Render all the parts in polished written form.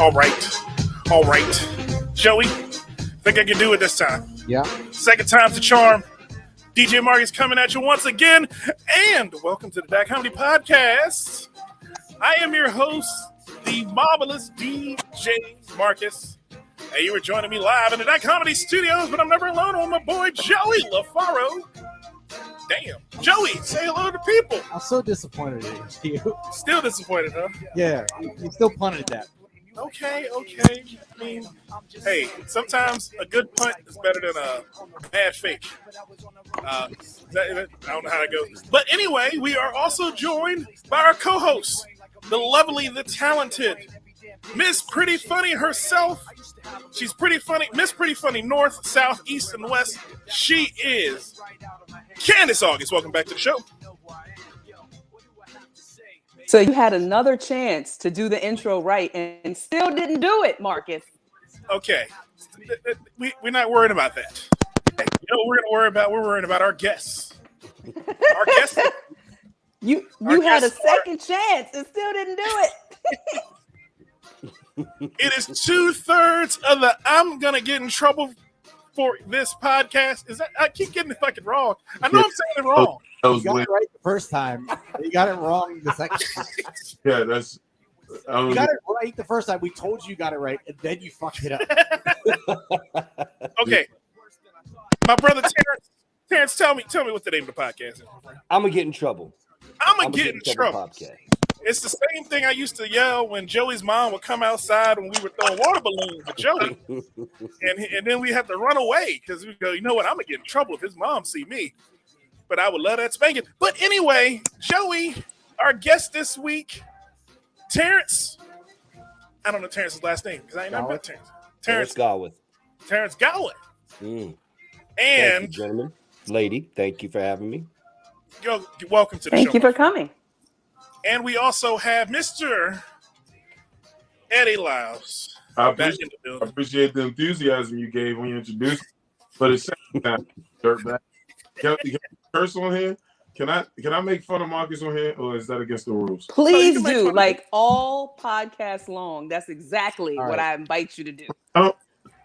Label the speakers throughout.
Speaker 1: All right. Joey, think I can do it this time.
Speaker 2: Yeah.
Speaker 1: Second time's the charm. DJ Marcus coming at you once again. And welcome to the Dak Comedy Podcast. I am your host, the marvelous DJ Marcus. And you were joining me live in the Dak Comedy Studios, but I'm never alone on my boy Joey LaFaro. Damn. Joey, say hello to people.
Speaker 2: I'm so disappointed in you.
Speaker 1: Still disappointed, huh?
Speaker 2: Yeah, you still punted that.
Speaker 1: Okay. I mean, hey, sometimes a good punt is better than a bad fake. I don't know how it goes. But anyway, we are also joined by our co-host, the lovely, the talented Miss Pretty Funny herself. She's pretty funny. Miss Pretty Funny North, South, East, and West. She is Candace August. Welcome back to the show.
Speaker 3: So you had another chance to do the intro right and still didn't do it, Marcus.
Speaker 1: Okay. We're not worried about that. You know what we're worrying about our guests. Our guests.
Speaker 3: You had a second chance and still didn't do it.
Speaker 1: It is 2/3 of the I'm gonna get in trouble for this podcast. Is that I keep getting it fucking wrong. I know I'm saying it wrong.
Speaker 2: You got it right the first time. You got it wrong the second time.
Speaker 4: Yeah, that's.
Speaker 2: You got it right the first time. We told you got it right, and then you fucked it up.
Speaker 1: Okay. My brother Terrence, tell me what the name of the podcast is.
Speaker 5: I'm gonna get in trouble.
Speaker 1: I'm gonna get in trouble.
Speaker 5: Podcast.
Speaker 1: It's the same thing I used to yell when Joey's mom would come outside when we were throwing water balloons at Joey. and then we have to run away because we go, you know what, I'm going to get in trouble if his mom see me. But I would love that spanking. But anyway, Joey, our guest this week, Terrence. I don't know Terrence's last name because I ain't never met Terrence.
Speaker 5: Terrence Galwith.
Speaker 1: Terrence Galwith.
Speaker 5: And
Speaker 1: And,
Speaker 5: thank you, gentlemen. Lady, thank you for having me.
Speaker 1: welcome to the show.
Speaker 3: Thank you for coming.
Speaker 1: And we also have Mr. Eddie Lyles.
Speaker 4: I
Speaker 1: back in the building.
Speaker 4: appreciate the enthusiasm you gave when you introduced me. But it's dirtbag. Can you curse on here? Can I make fun of Marcus on here, or is that against the rules?
Speaker 3: Please
Speaker 1: can make
Speaker 3: do,
Speaker 1: fun
Speaker 3: like all podcasts long. That's exactly
Speaker 2: All
Speaker 3: what
Speaker 2: right.
Speaker 3: I invite you to do.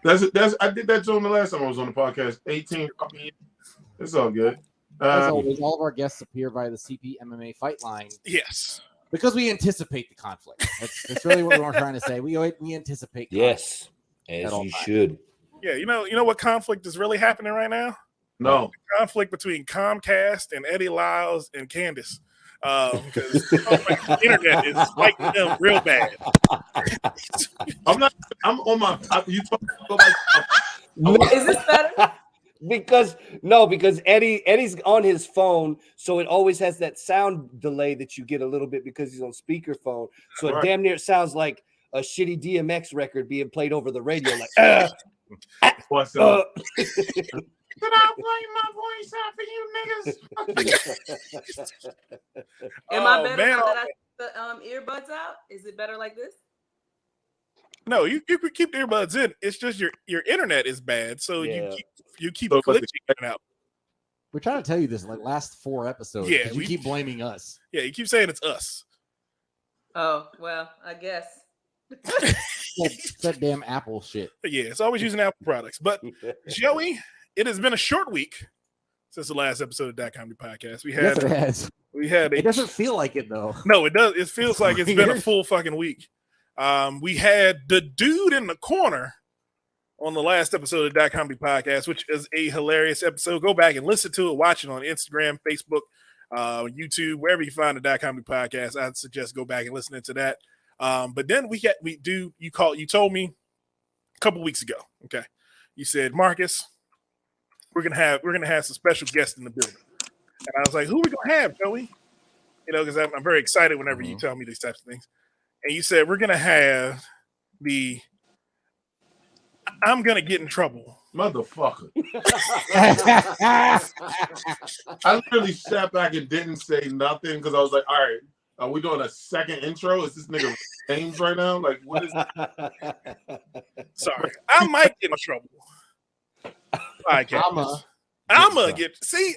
Speaker 4: That's I did that to him the last time I was on the podcast. 18. It's all good.
Speaker 2: As always, all of our guests appear via the CP MMA Fight Line
Speaker 1: Yes.
Speaker 2: because we anticipate the conflict. That's really what we're trying to say. We anticipate.
Speaker 5: Yes, as
Speaker 2: At all
Speaker 5: you
Speaker 2: times.
Speaker 5: should.
Speaker 1: Yeah, you know what conflict is really happening right now?
Speaker 4: No.
Speaker 1: Conflict between Comcast and Eddie Lyles and Candace. Because the internet is fighting them real bad.
Speaker 4: I'm on my. You talk about.
Speaker 3: Is this better?
Speaker 5: Because Eddie's on his phone, so it always has that sound delay that you get a little bit because he's on speakerphone. So
Speaker 4: Right.
Speaker 5: it damn near sounds like a shitty DMX record being played over the radio. Like,
Speaker 4: What's up?
Speaker 1: Did I play my voice out for you niggas?
Speaker 3: Am I
Speaker 1: Oh,
Speaker 3: better
Speaker 1: man.
Speaker 3: now that I took the earbuds out? Is it better like this?
Speaker 1: No, you can keep the earbuds in. It's just your internet is bad, so
Speaker 5: Yeah.
Speaker 1: you keep
Speaker 4: So,
Speaker 1: glitching in and out.
Speaker 2: We're trying to tell you this in like last 4 episodes.
Speaker 1: Yeah,
Speaker 2: 'cause you
Speaker 1: we-
Speaker 2: keep blaming us.
Speaker 1: Yeah, you keep saying it's us.
Speaker 3: Oh, well, I guess.
Speaker 2: That damn Apple shit.
Speaker 1: But yeah, it's always using Apple products. But Joey, it has been a short week since the last episode of That Comedy Podcast.
Speaker 2: Yes, it has.
Speaker 1: We had
Speaker 2: It doesn't feel like it though.
Speaker 1: No, it does. It feels like it's been a
Speaker 2: Weird.
Speaker 1: full fucking week. We had the dude in the corner on the last episode of That Comedy Podcast, which is a hilarious episode. Go back and listen to it. Watch it on Instagram, Facebook, YouTube, wherever you find the That Comedy Podcast. I'd suggest go back and listen to that. But then you told me a couple weeks ago. Okay, you said, Marcus, we're gonna have some special guests in the building, and I was like, who are we gonna have, Joey? You know, because I'm very excited whenever you tell me these types of things. And you said we're gonna have the I'm gonna get in trouble.
Speaker 4: Motherfucker. I literally sat back and didn't say nothing because I was like, all right, are we doing a second intro? Is this nigga James right now? Like, what is
Speaker 1: Sorry, I might get in trouble. Podcast. I'm gonna get. See,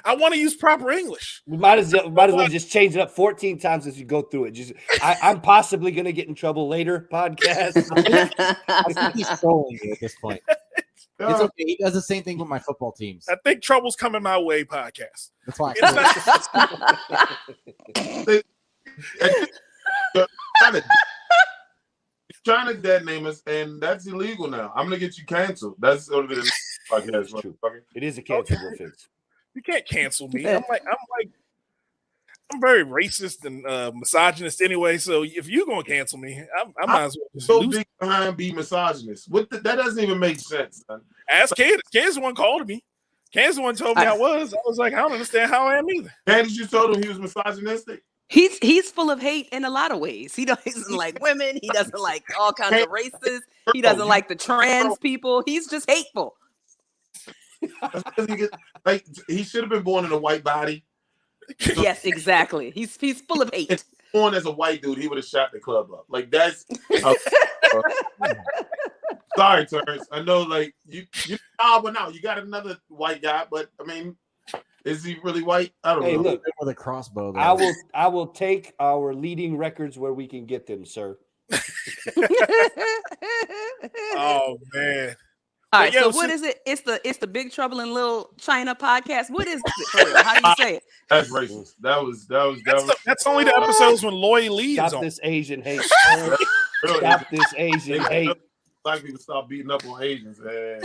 Speaker 1: I want to use proper English.
Speaker 5: We might as well just change it up 14 times as you go through it. Just I'm possibly gonna get in trouble later. Podcast.
Speaker 2: I think he's trolling you at this point. It's okay. He does the same thing with my football teams.
Speaker 1: I think trouble's coming my way. Podcast.
Speaker 2: That's why.
Speaker 4: Trying to dead name us, and that's illegal now. I'm gonna get you canceled. That's what it is. Podcast, motherfucker.
Speaker 5: It is a cancelable offense.
Speaker 1: You can't cancel me. I'm very racist and misogynist anyway. So if you're gonna cancel me, I might as well just
Speaker 4: So
Speaker 1: lose.
Speaker 4: big behind be misogynist. That doesn't even make sense, son.
Speaker 1: Ask Candace. Candace the one called me. Candace the one told me I was. I was like, I don't understand how I am either.
Speaker 4: Candace, you told him he was misogynistic.
Speaker 3: He's full of hate in a lot of ways. He doesn't like women. He doesn't like all kinds of races. He doesn't like the trans people. He's just hateful.
Speaker 4: He should have been born in a white body.
Speaker 3: Yes, exactly. He's full of hate.
Speaker 4: If born as a white dude, he would have shot the club up. Like that's. Sorry, Terrence. I know, like you went out. You got another white guy, but I mean, is he really white? I don't know.
Speaker 5: Look,
Speaker 2: with a crossbow. Though.
Speaker 5: I will take our leading records where we can get them, sir.
Speaker 1: Oh man.
Speaker 3: All right,
Speaker 1: Yeah,
Speaker 3: so what is it? It's the Big Trouble in Little China podcast. What is it for real? How do you say it?
Speaker 4: That's racist. That was.
Speaker 1: That's only the episodes when Lloyd Lee is
Speaker 5: Stop
Speaker 1: on.
Speaker 5: this Asian hate.
Speaker 4: Really,
Speaker 5: Stop this Asian hate.
Speaker 4: Black people stop beating up on Asians. Man.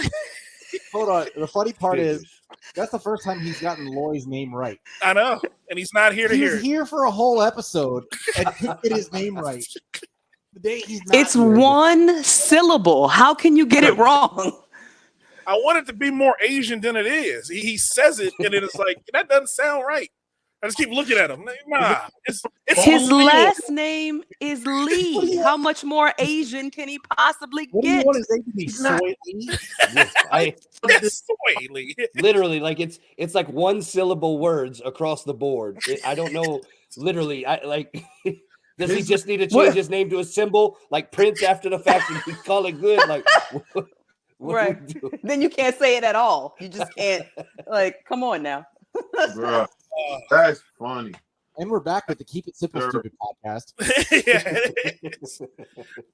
Speaker 2: Hold on. The funny part is that's the first time he's gotten Loy's name right.
Speaker 1: I know, and he's not here to
Speaker 2: He
Speaker 1: hear
Speaker 2: was
Speaker 1: it.
Speaker 2: here for a whole episode and couldn't get his name right. The day he's not
Speaker 3: It's
Speaker 2: here,
Speaker 3: one syllable. How can you get it wrong?
Speaker 1: I want it to be more Asian than it is. He says it, and it is like that doesn't sound right. I just keep looking at him. Nah, it's
Speaker 3: His
Speaker 1: Lee.
Speaker 3: last name is Lee. How much more Asian can he possibly
Speaker 2: What do you
Speaker 3: get?
Speaker 2: want his name to be? Soy Lee?
Speaker 1: It's Soy Lee.
Speaker 5: Literally, like it's like one syllable words across the board. I don't know. Literally, I like. Does he just need to change his name to a symbol like Prince after the fact and we call it good? Like, what
Speaker 3: Right.
Speaker 5: do we do?
Speaker 3: Then you can't say it at all. You just can't. Like, come on now.
Speaker 4: Bruh, that's funny.
Speaker 2: And we're back with the Keep It Simple Stupid podcast.
Speaker 1: Yeah.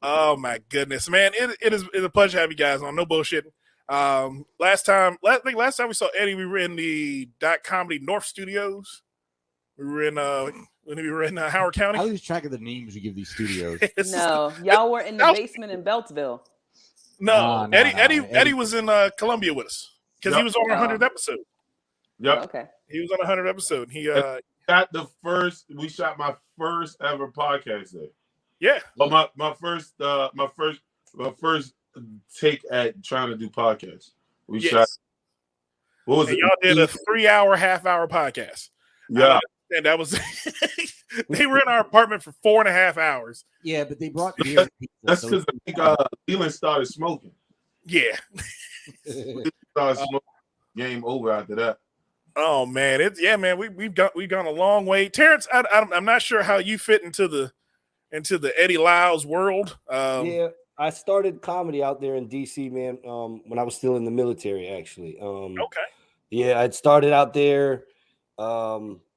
Speaker 1: Oh my goodness, man! It's a pleasure to have you guys on. No bullshit. Last time we saw Eddie, we were in the .comedy North Studios. We were in when we were in Howard County.
Speaker 2: I lose track of the names you give these studios.
Speaker 3: No, y'all were in the basement in Beltsville.
Speaker 1: No,
Speaker 2: No,
Speaker 1: Eddie was in Columbia with us because he was on our 100th episode.
Speaker 4: Yep.
Speaker 3: Okay.
Speaker 1: He was on a 100th episode. He
Speaker 4: We shot my first ever podcast there.
Speaker 1: yeah.
Speaker 4: Well, my first take at trying to do podcasts. We
Speaker 1: Yes.
Speaker 4: shot. What was
Speaker 1: And
Speaker 4: it?
Speaker 1: y'all did a 3-hour, half-hour podcast.
Speaker 4: Yeah.
Speaker 1: And that was they were in our apartment for 4.5 hours.
Speaker 2: Yeah, but they brought beer and pizza.
Speaker 4: That's
Speaker 2: so
Speaker 4: because I think Leland started smoking.
Speaker 1: Yeah.
Speaker 4: Started smoking. Game over after that.
Speaker 1: Oh man, man. We've gone a long way. Terrence, I'm not sure how you fit into the Eddie Lyles world.
Speaker 5: Yeah, I started comedy out there in DC, man. When I was still in the military, actually.
Speaker 1: Okay.
Speaker 5: Yeah, I'd started out there.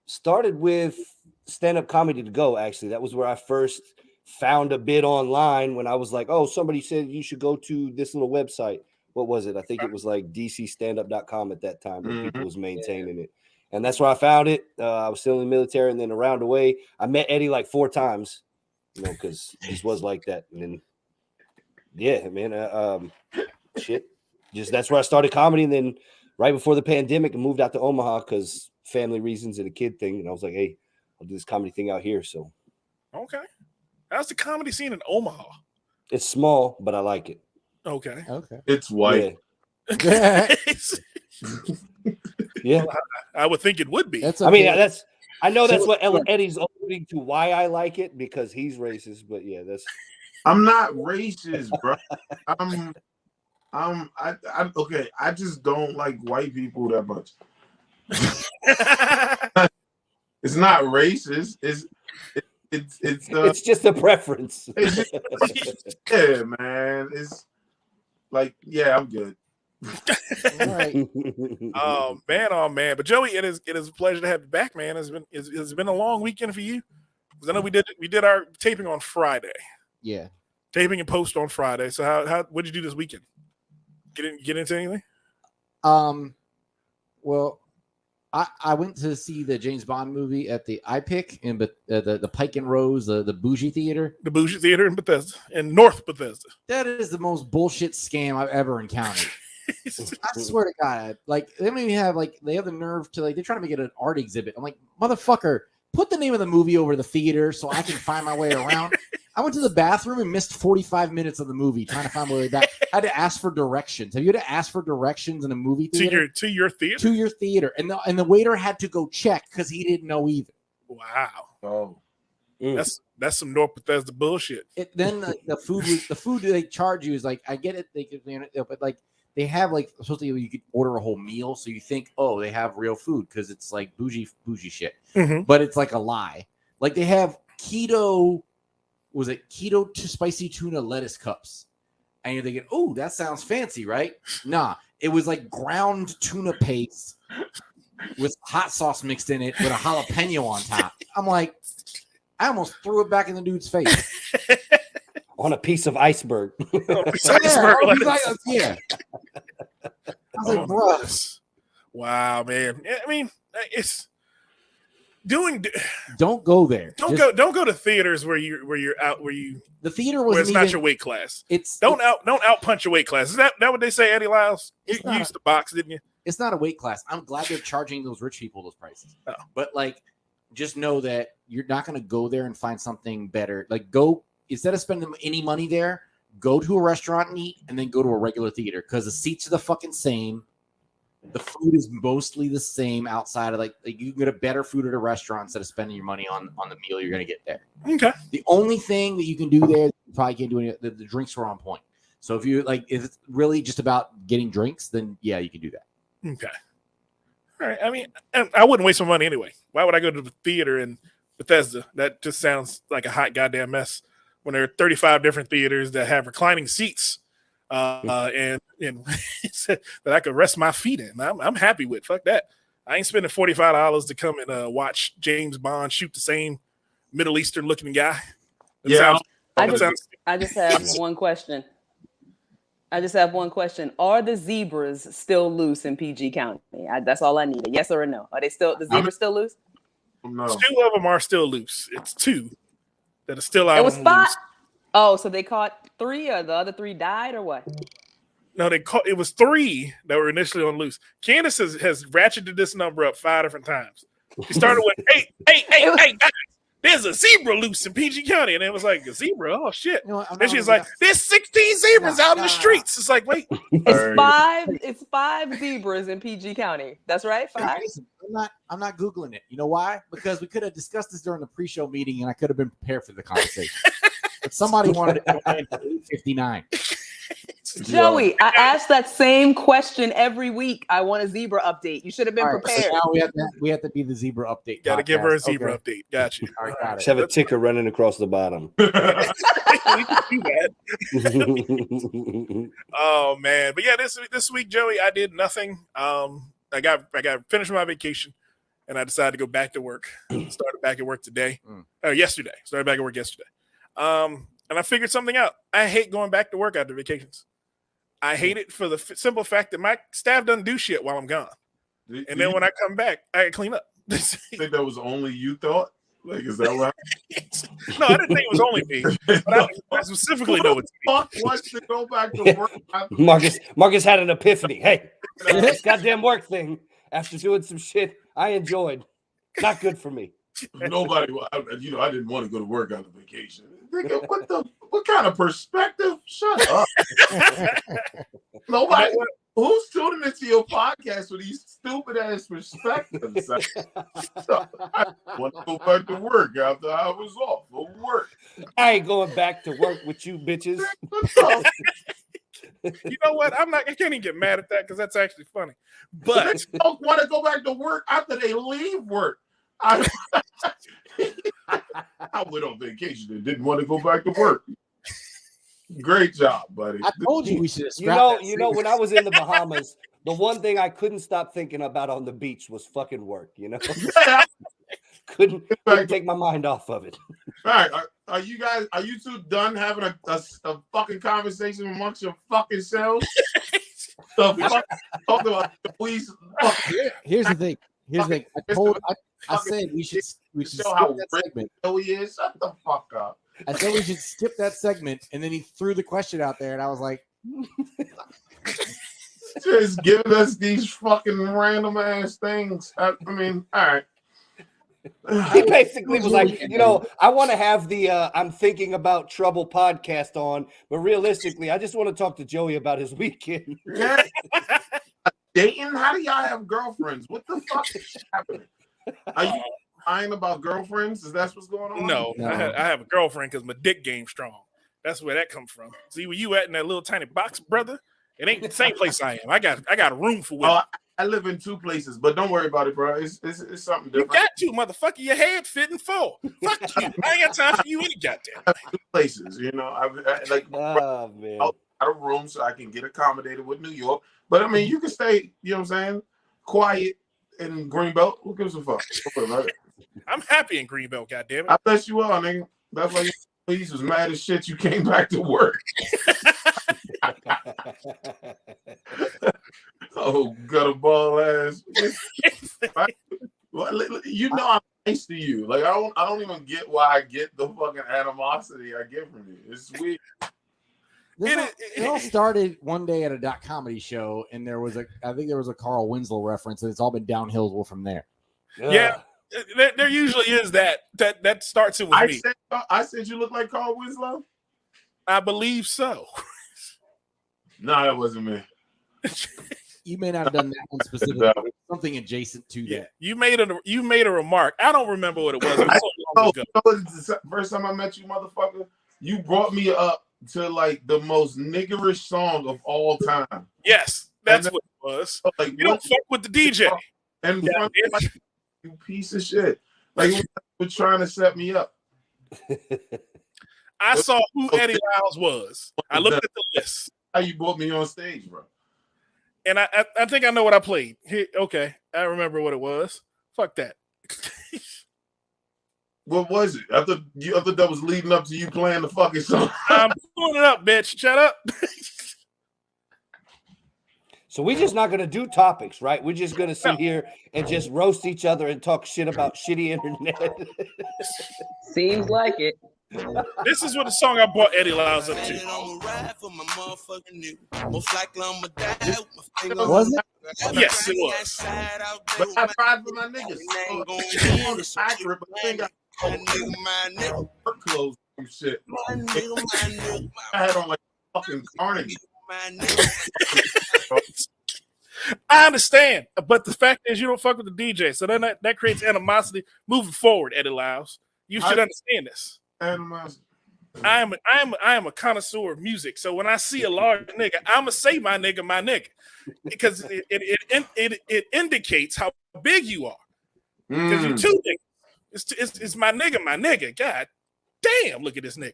Speaker 5: Started with stand-up comedy to go. Actually, that was where I first found a bit online when I was like, "Oh, somebody said you should go to this little website." What was it? I think it was like dcstandup.com at that time, where people was maintaining it, and that's where I found it. I was still in the military, and then around the way, I met Eddie like 4 times, you know, because he just was like that. And then, yeah, man, shit, just that's where I started comedy, and then right before the pandemic, I moved out to Omaha because family reasons and a kid thing, and I was like, hey, I'll do this comedy thing out here. So
Speaker 1: Okay. How's the comedy scene in Omaha?
Speaker 5: it's small, but I like it.
Speaker 1: Okay.
Speaker 2: Okay.
Speaker 4: It's white.
Speaker 5: Yeah.
Speaker 1: I would think it would be.
Speaker 2: That's
Speaker 5: I mean,
Speaker 2: okay.
Speaker 5: I know that's
Speaker 2: So-
Speaker 5: what Eddie's alluding to why I like it because he's racist, but yeah, that's
Speaker 4: I'm not racist, bro. I'm okay. I just don't like white people that much. It's not racist. It's
Speaker 5: it's just a preference.
Speaker 4: yeah, man. It's like, yeah, I'm good.
Speaker 2: All right.
Speaker 1: Oh man! But Joey, it is a pleasure to have you back, man. It's been a long weekend for you. 'Cause I know we did our taping on Friday,
Speaker 2: Yeah.
Speaker 1: taping and post on Friday. So how what did you do this weekend? Get into anything?
Speaker 2: Well, I went to see the James Bond movie at the iPic in the Pike and Rose, the bougie theater.
Speaker 1: The Bougie Theater in Bethesda, in North Bethesda.
Speaker 2: That is the most bullshit scam I've ever encountered. I swear to God, like they don't even have they have the nerve to they're trying to make it an art exhibit. I'm like, motherfucker, put the name of the movie over the theater so I can find my way around. I went to the bathroom and missed 45 minutes of the movie trying to find my way back. I had to ask for directions. Have you had to ask for directions in a movie theater?
Speaker 1: to your theater?
Speaker 2: To your theater. And the waiter had to go check because he didn't know either.
Speaker 1: Wow.
Speaker 4: Oh,
Speaker 1: That's some North Bethesda bullshit.
Speaker 2: Then the food they charge you is I get it, but they have supposed to you could order a whole meal, so you think, oh, they have real food because it's bougie shit.
Speaker 1: Mhm.
Speaker 2: But it's a lie. They have keto spicy tuna lettuce cups. And you're thinking, oh, that sounds fancy, right? Nah, it was ground tuna paste with hot sauce mixed in it with a jalapeno on top. I'm like, I almost threw it back in the dude's face.
Speaker 5: On a piece of iceberg.
Speaker 2: Yeah. I was like, bro.
Speaker 1: Wow, man. I mean, it's
Speaker 2: Don't go there.
Speaker 1: don't go to theaters where you're out
Speaker 2: The theater
Speaker 1: where
Speaker 2: wasn't
Speaker 1: it's not
Speaker 2: even,
Speaker 1: your weight class.
Speaker 2: Don't
Speaker 1: Don't punch your weight class. Is that what they say, Eddie Lyles? You used to box, didn't you?
Speaker 2: It's not a weight class. I'm glad they're charging those rich people those prices.
Speaker 1: Oh.
Speaker 2: But just know that you're not going to go there and find something better. Go instead of spending any money there, go to a restaurant and eat, and then go to a regular theater because the seats are the fucking same. The food is mostly the same outside of you can get a better food at a restaurant instead of spending your money on the meal you're going to get there.
Speaker 1: Okay.
Speaker 2: The only thing that you can do there, you probably can't do any. The drinks are on point. So if you if it's really just about getting drinks, then yeah, you can do that.
Speaker 1: Okay. All right. I mean, I wouldn't waste my money anyway. Why would I go to the theater in Bethesda? That just sounds like a hot goddamn mess. When there are 35 different theaters that have reclining seats, and that I could rest my feet in. I'm happy with. Fuck that. I ain't spending $45 to come and watch James Bond shoot the same Middle Eastern looking guy.
Speaker 3: I just have one question. Are the zebras still loose in PG County? That's all I need. A yes or a no. Are the zebras still loose?
Speaker 4: no.
Speaker 1: 2 of them are still loose. It's 2 that are still out.
Speaker 3: It was
Speaker 1: on
Speaker 3: 5.
Speaker 1: loose.
Speaker 3: Oh, so they caught 3, or the other 3 died, or what?
Speaker 1: No, it was 3 that were initially on loose. Candace has ratcheted this number up 5 different times. She started with, hey, guys, there's a zebra loose in PG County. And it was like, a zebra? Oh, shit. And she's like, there's 16 zebras out in the streets. It's like, wait.
Speaker 3: It's 5 zebras in PG County. That's right, 5?
Speaker 2: Listen, I'm not Googling it. You know why? Because we could have discussed this during the pre-show meeting and I could have been prepared for the conversation. But somebody wanted to go in at 8:59.
Speaker 3: Joey, I asked that same question every week. I want a zebra update. You should have been prepared.
Speaker 2: So now we have to be the zebra update.
Speaker 1: Got to give her a zebra
Speaker 2: Okay.
Speaker 1: update. Got you.
Speaker 2: All right, got
Speaker 5: Just
Speaker 2: it.
Speaker 5: have a ticker running across the bottom.
Speaker 1: We can do that. Oh man, but yeah, this week, Joey, I did nothing. I got finished my vacation, and I decided to go back to work. Started back at work today, yesterday. Started back at work yesterday. And I figured something out. I hate going back to work after vacations. I hate it for the simple fact that my staff doesn't do shit while I'm gone, and then when I come back, I clean up.
Speaker 4: I think that was only you thought. Is that what?
Speaker 1: No, I didn't think it was only me. But I specifically know it's me.
Speaker 4: Fuck wants to go back to work.
Speaker 5: Marcus had an epiphany. Hey, this goddamn work thing, after doing some shit I enjoyed, not good for me.
Speaker 4: Nobody, I didn't want to go to work on the vacation. Nigga, what kind of perspective? Shut up. Nobody, who's tuning into your podcast with these stupid ass perspectives? I want to go back to work after I was off for work.
Speaker 5: I ain't going back to work with you bitches.
Speaker 1: You know what? I can't even get mad at that because that's actually funny. But
Speaker 4: they don't want to go back to work after they leave work. I went on vacation and didn't want to go back to work. Great job, buddy.
Speaker 2: I told you we should have
Speaker 5: You
Speaker 2: scrapped
Speaker 5: know,
Speaker 2: that
Speaker 5: you know,
Speaker 2: segment.
Speaker 5: when I was in the Bahamas, the one thing I couldn't stop thinking about on the beach was fucking work. You know, couldn't take my mind off of it.
Speaker 4: All right, are you two done having a fucking conversation amongst your fucking selves? The fuck talk about the police.
Speaker 2: Here's the thing. I said we should skip
Speaker 4: show how
Speaker 2: that
Speaker 4: rich
Speaker 2: segment.
Speaker 4: he is. Shut the fuck up.
Speaker 2: I said we should skip that segment, and then he threw the question out there, and I was like,
Speaker 4: Just giving us these fucking random ass things. I mean, all right.
Speaker 5: He basically was like, you know, I want to have the I'm thinking about trouble podcast on, but realistically, I just want to talk to Joey about his weekend.
Speaker 4: Yeah. Dating? How do y'all have girlfriends? What the fuck is happening? Are you lying about girlfriends? Is that what's going on?
Speaker 1: No,
Speaker 2: No.
Speaker 1: I have a girlfriend because my dick game strong. That's where that comes from. See where you at in that little tiny box, brother? It ain't the same place I am. I got a room for women.
Speaker 4: I live in two places, but don't worry about it, bro. It's something
Speaker 1: You
Speaker 4: different.
Speaker 1: got to, motherfucker. Your head fitting full. Fuck you. I ain't got time for you any goddamn.
Speaker 4: Two places, you know. I like
Speaker 5: Oh man.
Speaker 4: out of room so I can get accommodated with New York. But I mean, you can stay, you know what I'm saying, quiet in Greenbelt. Who gives a fuck? Don't worry about it.
Speaker 1: I'm happy in Greenbelt, goddamn it.
Speaker 4: I bet you are, nigga. That's why your police was mad as shit. You came back to work. Oh, got a ball ass. Well, you know I'm nice to you. Like I don't even get why I get the fucking animosity I get from you. It's weird.
Speaker 2: it all started one day at a .comedy show, and I think there was a Carl Winslow reference, and it's all been downhill from there.
Speaker 1: Yeah. There usually is that starts it with me.
Speaker 4: I said you look like Carl Winslow.
Speaker 1: I believe so.
Speaker 4: No, that wasn't me.
Speaker 2: You may not have done that one specifically,
Speaker 4: No.
Speaker 2: but something adjacent to
Speaker 1: Yeah,
Speaker 2: that.
Speaker 1: you made a remark. I don't remember what it was. It was so long ago.
Speaker 4: The first time I met you, motherfucker, you brought me up to like the most niggerish song of all time.
Speaker 1: Yes, that's
Speaker 4: And
Speaker 1: what it was.
Speaker 4: Like,
Speaker 1: You don't fuck with the DJ.
Speaker 4: And
Speaker 1: Yeah,
Speaker 4: like, you piece of shit. Like you were trying to set me up.
Speaker 1: I saw who Eddie Lyles was. I looked at the list,
Speaker 4: How you brought me on stage, bro?
Speaker 1: and I think I know what I played. Here, okay, I remember what it was. Fuck that.
Speaker 4: What was it? I thought that was leading up to you playing the fucking song.
Speaker 1: I'm pulling it up, bitch. Shut up.
Speaker 5: So we're just not gonna do topics, right? We're just gonna sit here and just roast each other and talk shit about shitty internet.
Speaker 3: Seems like it.
Speaker 1: This is what the song I brought Eddie Lyles up to.
Speaker 2: Was it?
Speaker 1: Yes, it was.
Speaker 4: But I tried for my niggas. It's accurate, but they got work clothes and shit. I had on like fucking carnage.
Speaker 1: I understand, but the fact is you don't fuck with the DJ, so then that creates animosity moving forward. Eddie Lyles, you should understand this.
Speaker 4: Animosity.
Speaker 1: I am a connoisseur of music, so when I see a large nigga, I'ma say my nigga, because it indicates how big you are. Because you're two niggas. It's my nigga. God damn, look at this nigga.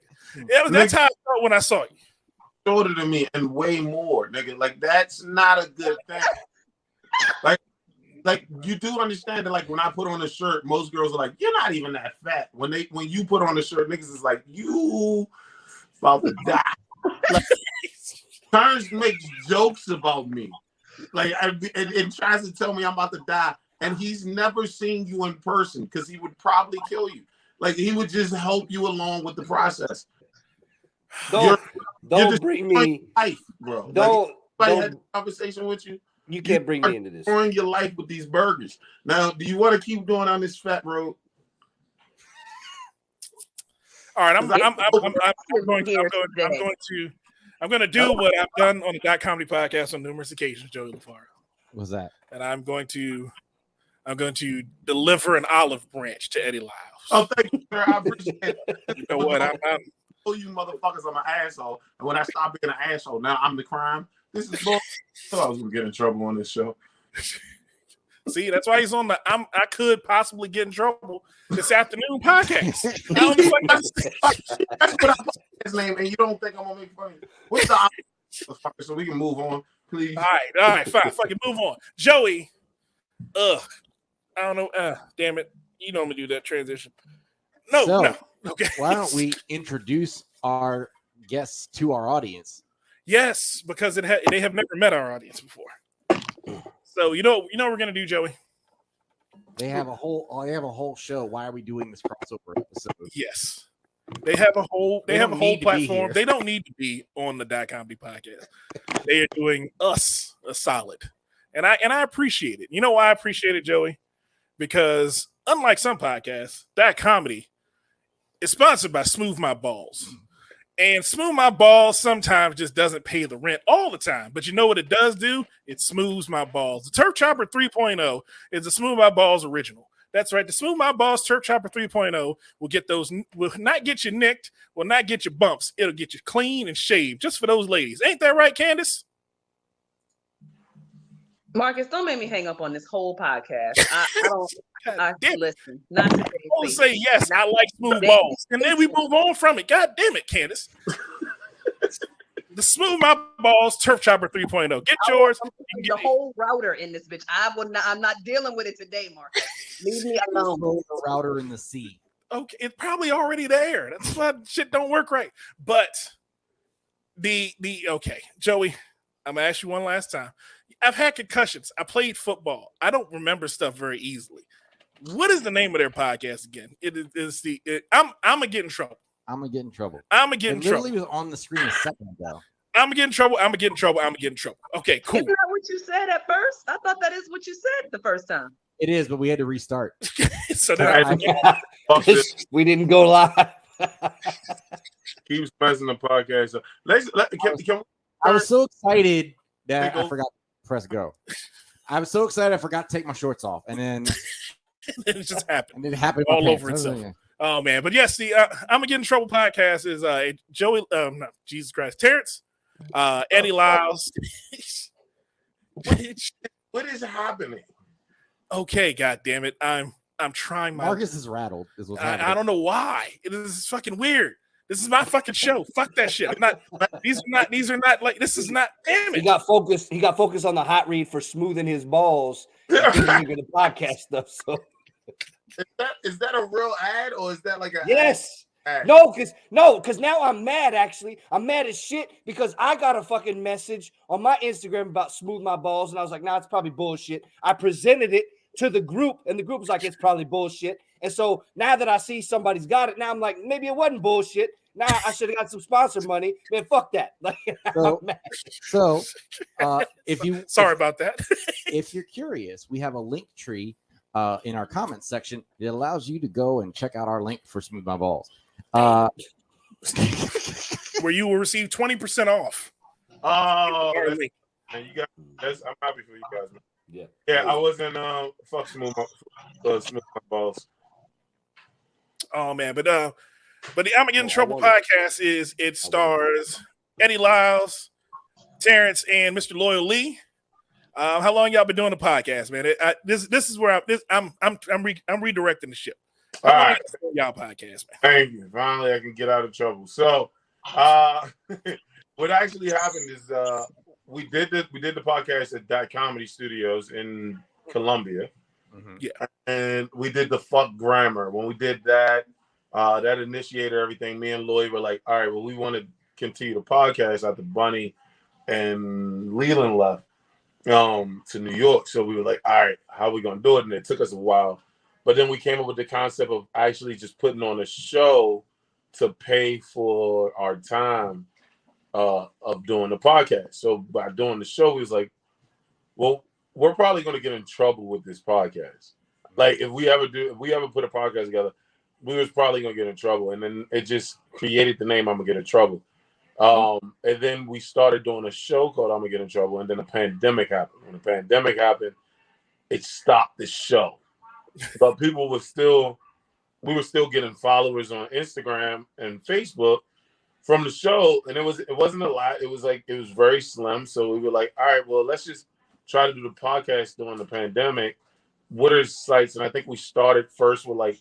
Speaker 1: That's how I felt when I saw you.
Speaker 4: Shorter than me and way more, nigga. Like that's not a good thing. Like you do understand that, like when I put on a shirt, most girls are like, "You're not even that fat." When you put on a shirt, niggas is like, "You about to die." Like, Turns makes jokes about me, like and tries to tell me I'm about to die, and he's never seen you in person because he would probably kill you. Like he would just help you along with the process.
Speaker 5: Don't
Speaker 4: You're
Speaker 5: bring me.
Speaker 4: Life, bro.
Speaker 5: Don't.
Speaker 4: Like, I had a conversation with you.
Speaker 5: You can't bring me into this.
Speaker 4: Destroying your life with these burgers. Now, do you want to keep going on this fat road?
Speaker 1: All right, I'm going to do what I've done on the .comedy podcast on numerous occasions, Joey LaFaro.
Speaker 2: What's that?
Speaker 1: And I'm going to deliver an olive branch to Eddie Lyles.
Speaker 4: Oh, thank you, sir. I appreciate it.
Speaker 1: You know what? I'm
Speaker 4: You motherfuckers, I'm an asshole. And when I stop being an asshole, now I'm the crime. This is bull. I thought I was gonna get in trouble on this show.
Speaker 1: See, that's why he's on the I could possibly get in trouble this afternoon podcast. I don't know what
Speaker 4: That's what I his name and you don't think I'm gonna make fun of you? What's the so we can move on, please?
Speaker 1: All right, fine. Fucking move on. Joey, I don't know. Damn it. You know I'm gonna do that transition. No. Okay.
Speaker 2: Why don't we introduce our guests to our audience?
Speaker 1: Yes, because they have never met our audience before. So you know what we're gonna do, Joey?
Speaker 2: They have a whole show. Why are we doing this crossover episode?
Speaker 1: Yes. They have a whole platform.
Speaker 2: here.
Speaker 1: They don't need to be on the Die Comedy podcast. They are doing us a solid. And I appreciate it. You know why I appreciate it, Joey? Because unlike some podcasts, Die Comedy is sponsored by Smooth My Balls. And Smooth My Balls sometimes just doesn't pay the rent all the time. But you know what it does do? It smooths my balls. The Turf Chopper 3.0 is the Smooth My Balls original. That's right. The Smooth My Balls Turf Chopper 3.0 will not get you nicked, will not get you bumps. It'll get you clean and shaved just for those ladies. Ain't that right, Candace?
Speaker 3: Marcus, don't make me hang up on this whole podcast. I don't. I
Speaker 1: damn.
Speaker 3: listen. Not today.
Speaker 1: I'll say yes. I like smooth balls, and then we move on from it. God damn it, Candace. The Smooth My Balls Turf Chopper 3.0. Get yours.
Speaker 3: The whole router in this bitch. I'm not dealing with it today, Marcus. Leave me alone.
Speaker 2: Throw the router in the sea.
Speaker 1: Okay, it's probably already there. That's why shit don't work right. But okay, Joey, I'm gonna ask you one last time. I've had concussions. I played football. I don't remember stuff very easily. What is the name of their podcast again? I'm gonna get in trouble.
Speaker 2: I'm gonna get in trouble.
Speaker 1: It
Speaker 2: literally was on the screen a second ago.
Speaker 1: I'm gonna get in trouble. Okay, cool.
Speaker 3: Isn't that what you said at first? I thought that is what you said the first time.
Speaker 2: It is, but we had to restart.
Speaker 1: So then
Speaker 5: we didn't go live.
Speaker 4: Keep pressing the podcast. So
Speaker 2: I was so excited that I forgot to press go. I was so excited I forgot to take my shorts off, and then
Speaker 1: it just happened.
Speaker 2: And it happened
Speaker 1: all over itself. Oh man, but yes, the I'm gonna get in trouble podcast is Joey, no, Jesus Christ, Terrence, Eddie Lyles.
Speaker 4: What is happening?
Speaker 1: Okay, god damn it, I'm trying my.
Speaker 2: Marcus is rattled.
Speaker 1: I don't know why. It is fucking weird. This is my fucking show. Fuck that shit. I'm not. These are not like. This is not. Damn it.
Speaker 5: He got focused on the hot read for smoothing his balls. The podcast stuff. So.
Speaker 4: Is that a real ad or is that like a
Speaker 5: yes?
Speaker 4: Ad?
Speaker 5: No, because now I'm mad. Actually, I'm mad as shit because I got a fucking message on my Instagram about Smooth My Balls, and I was like, nah, it's probably bullshit. I presented it to the group, and the group was like, it's probably bullshit. And so now that I see somebody's got it, now I'm like, maybe it wasn't bullshit. Now I should have got some sponsor money. Man, fuck that. Like,
Speaker 1: About that.
Speaker 2: If you're curious, we have a link tree in our comments section. It allows you to go and check out our link for Smooth My Balls.
Speaker 1: Where you will receive 20% off.
Speaker 4: Oh, I'm happy for you guys, man. Yeah. I wasn't fuck Smooth My Balls.
Speaker 1: Oh man, but the I'm Getting in Trouble podcast it stars Eddie Lyles, Terrence, and Mr. Loyal Lee. How long y'all been doing the podcast, man? This is where I'm redirecting the ship.
Speaker 4: All right,
Speaker 1: y'all podcast, man.
Speaker 4: Thank you. Finally, I can get out of trouble. So, what actually happened is we did the podcast at Dot Comedy Studios in Columbia.
Speaker 1: Mm-hmm. Yeah,
Speaker 4: and we did the fuck grammar. When we did that, that initiated everything. Me and Lloyd were like, all right, well, we want to continue the podcast after Bunny and Leland left to New York. So we were like, all right, how are we gonna do it? And it took us a while, but then we came up with the concept of actually just putting on a show to pay for our time of doing the podcast. So by doing the show, we was like, well, we're probably going to get in trouble with this podcast. Like if we ever put a podcast together, we was probably going to get in trouble. And then it just created the name I'm Gonna Get in Trouble. And then we started doing a show called I'm Gonna Get in Trouble. And then the pandemic happened. When the pandemic happened, it stopped the show. But we were still getting followers on Instagram and Facebook from the show. And it wasn't a lot. It was very slim. So we were like, all right, well, let's just try to do the podcast during the pandemic. What are sites? And I think we started first with like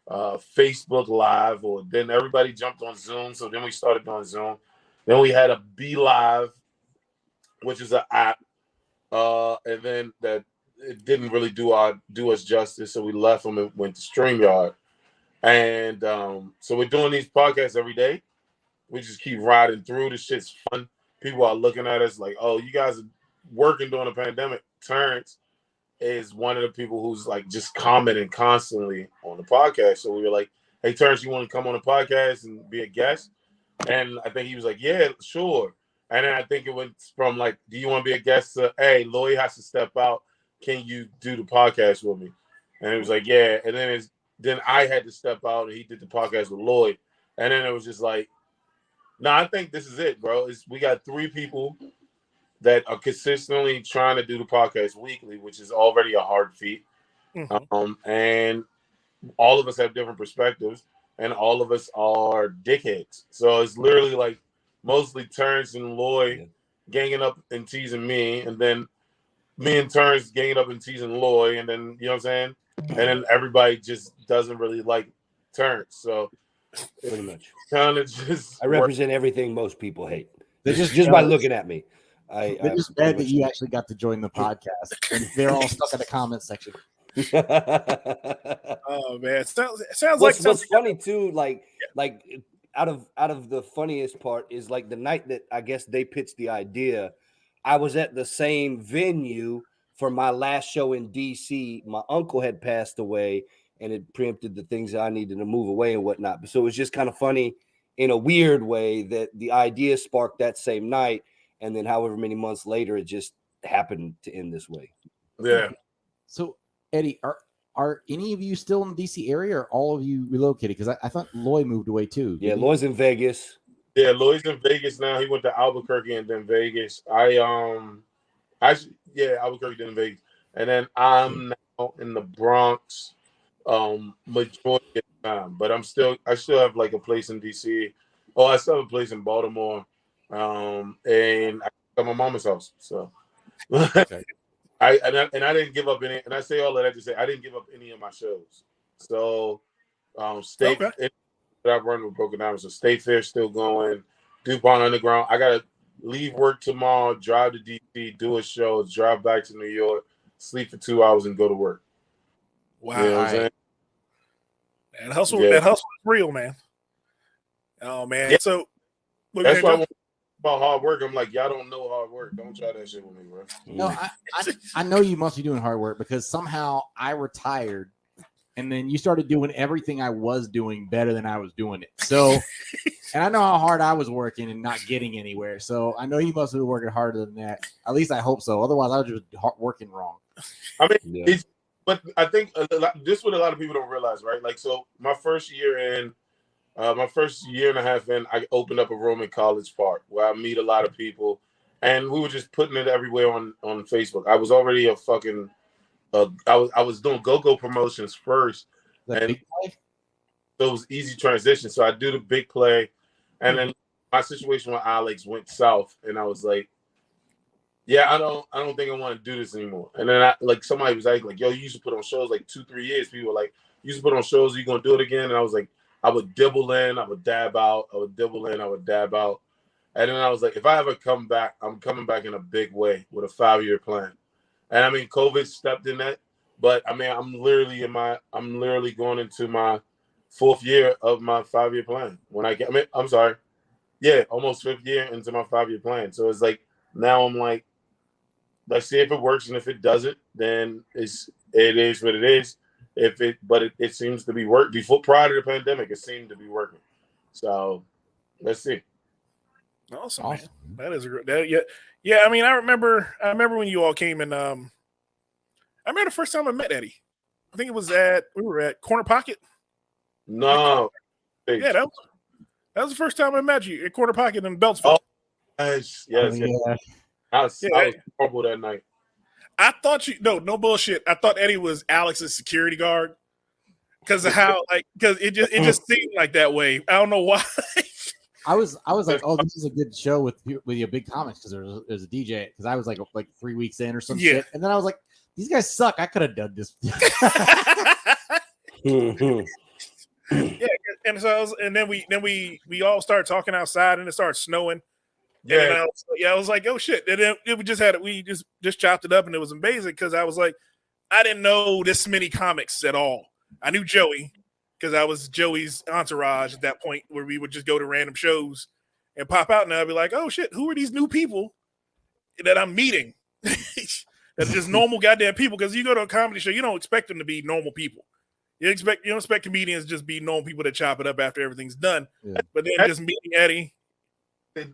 Speaker 4: Facebook Live, or then everybody jumped on Zoom. So then we started doing Zoom. Then we had a Be Live, which is an app, and then that it didn't really do us justice, so we left them and went to StreamYard. And so we're doing these podcasts every day. We just keep riding through. This shit's fun. People are looking at us like, oh, you guys are working during the pandemic. Terrence is one of the people who's like just commenting constantly on the podcast. So we were like, hey, Terrence, you want to come on the podcast and be a guest? And I think he was like, yeah, sure. And then I think it went from like, do you want to be a guest to, hey, Lloyd has to step out. Can you do the podcast with me? And it was like, yeah. And then I had to step out and he did the podcast with Lloyd. And then it was just like, no, I think this is it, bro. We got 3 people that are consistently trying to do the podcast weekly, which is already a hard feat.
Speaker 1: Mhm.
Speaker 4: And all of us have different perspectives, and all of us are dickheads. So it's literally like mostly Terrence and Lloyd ganging up and teasing me, and then me and Terrence ganging up and teasing Lloyd, and then, you know what I'm saying? And then everybody just doesn't really like Terrence. So
Speaker 5: Pretty much.
Speaker 4: kind of just
Speaker 5: I represent everything most people hate.
Speaker 2: They're
Speaker 5: Just by looking at me.
Speaker 2: They're just mad that you actually got to join the podcast, and they're all stuck in the comment section.
Speaker 1: Oh man, it sounds like
Speaker 5: What's
Speaker 1: something.
Speaker 5: funny too, like out of the funniest part is like the night that I guess they pitched the idea, I was at the same venue for my last show in DC. My uncle had passed away, and it preempted the things that I needed to move away and whatnot. So it was just kind of funny in a weird way that the idea sparked that same night, and then however many months later, it just happened to end this way.
Speaker 4: Yeah.
Speaker 2: So, Eddie, are any of you still in the DC area, or all of you relocated? Because I thought Lloyd moved away too.
Speaker 5: Yeah, Lloyd's in Vegas.
Speaker 4: Yeah, Lloyd's in Vegas now. He went to Albuquerque and then Vegas. Albuquerque then Vegas. And then I'm now in the Bronx majority of the time. But I still have like a place in DC. Oh, I still have a place in Baltimore. And I got my mama's house. So
Speaker 2: Okay.
Speaker 4: I didn't give up any, and I say all of that to say I didn't give up any of my shows. So State that I run with Broken Diamond. So State Fair still going, DuPont Underground. I gotta leave work tomorrow, drive to DC, do a show, drive back to New York, sleep for 2 hours, and go to work.
Speaker 1: Wow,
Speaker 4: You know what I'm saying?
Speaker 1: that hustle
Speaker 4: Yeah.
Speaker 1: is real, man. Oh man,
Speaker 4: Yeah.
Speaker 1: so look
Speaker 4: That's
Speaker 1: at
Speaker 4: why
Speaker 1: Joe.
Speaker 4: when about hard work, I'm like, y'all don't know hard work. Don't try that shit with me, bro.
Speaker 2: No, I know you must be doing hard work, because somehow I retired, and then you started doing everything I was doing better than I was doing it. So, and I know how hard I was working and not getting anywhere. So I know you must have been working harder than that. At least I hope so. Otherwise, I was just working wrong.
Speaker 4: I mean,
Speaker 5: Yeah.
Speaker 4: but I think this is what a lot of people don't realize, right? Like, so my first year and a half in, I opened up a room in College Park where I meet a lot of people, and we were just putting it everywhere on Facebook. I was already a fucking, I was doing go-go promotions first,
Speaker 2: That
Speaker 4: and
Speaker 2: big play?
Speaker 4: so it was easy transition. So I do the big play, and then my situation with Alex went south, and I was like, yeah, I don't think I want to do this anymore. And then somebody was like, yo, you used to put on shows like 2-3 years. People were like, you used to put on shows, are you gonna do it again? And I was like, I would dibble in, I would dab out, I would dibble in, I would dab out. And then I was like, if I ever come back, I'm coming back in a big way with a 5-year plan. And I mean, COVID stepped in that, but I mean, I'm literally going into my 4th year of my 5-year plan. Almost 5th year into my 5-year plan. So it's like, now I'm like, let's see if it works, and if it doesn't, then it is what it is. It seems to be working. Prior to the pandemic, it seemed to be working. So let's see.
Speaker 1: Awesome, man. That is a great. Yeah. I mean, I remember when you all came in. I remember the first time I met Eddie. I think it was we were at Corner Pocket.
Speaker 4: No,
Speaker 1: Yeah, that was the first time I met you at Corner Pocket in Beltsville.
Speaker 4: yes.
Speaker 2: Yeah.
Speaker 4: I was horrible that night.
Speaker 1: I thought no bullshit. I thought Eddie was Alex's security guard because of how because it just seemed like that way. I don't know why.
Speaker 2: I was like, oh, this is a good show with your big comments, because there's a DJ, because I was like 3 weeks in or some shit, and then I was like, these guys suck. I could have done this.
Speaker 1: Yeah, and so and then we all started talking outside, and it started snowing.
Speaker 4: Yeah.
Speaker 1: And then I was like, oh shit! And then we just chopped it up, and it was amazing because I was like, I didn't know this many comics at all. I knew Joey because I was Joey's entourage at that point, where we would just go to random shows and pop out, and I'd be like, oh shit, who are these new people that I'm meeting? That's just normal goddamn people. Because you go to a comedy show, you don't expect them to be normal people. You don't expect comedians to just be normal people that chop it up after everything's done. Yeah. But then just meeting Eddie.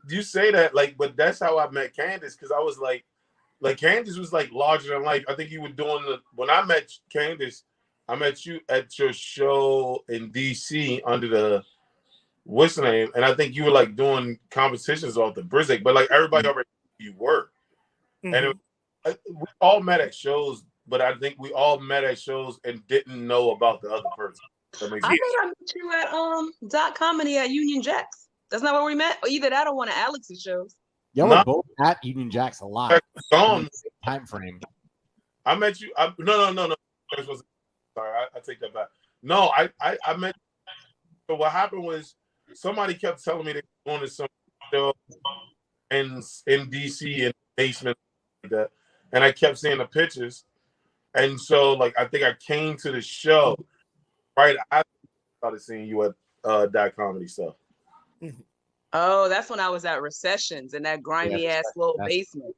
Speaker 4: You say that but that's how I met Candace, because I was like Candace was like larger than life. I think you were doing when I met Candace, I met you at your show in DC under the what's the name, and I think you were like doing competitions off the Brizik, but like everybody already knew you were, and we all met at shows, but I think we all met at shows and didn't know about the other person.
Speaker 3: I think I met you at Dot Comedy at Union Jacks. That's not where we met. Or either that or one of Alex's shows.
Speaker 2: Y'all were both at Union Jacks a lot. Time frame.
Speaker 4: I met you. No. Sorry, I take that back. No, I met. So what happened was somebody kept telling me they wanted some show in DC in the basement like that, and I kept seeing the pictures, and so like I think I came to the show right after I started seeing you at Dot Comedy stuff.
Speaker 3: Oh, that's when I was at Recessions in that grimy ass little basement.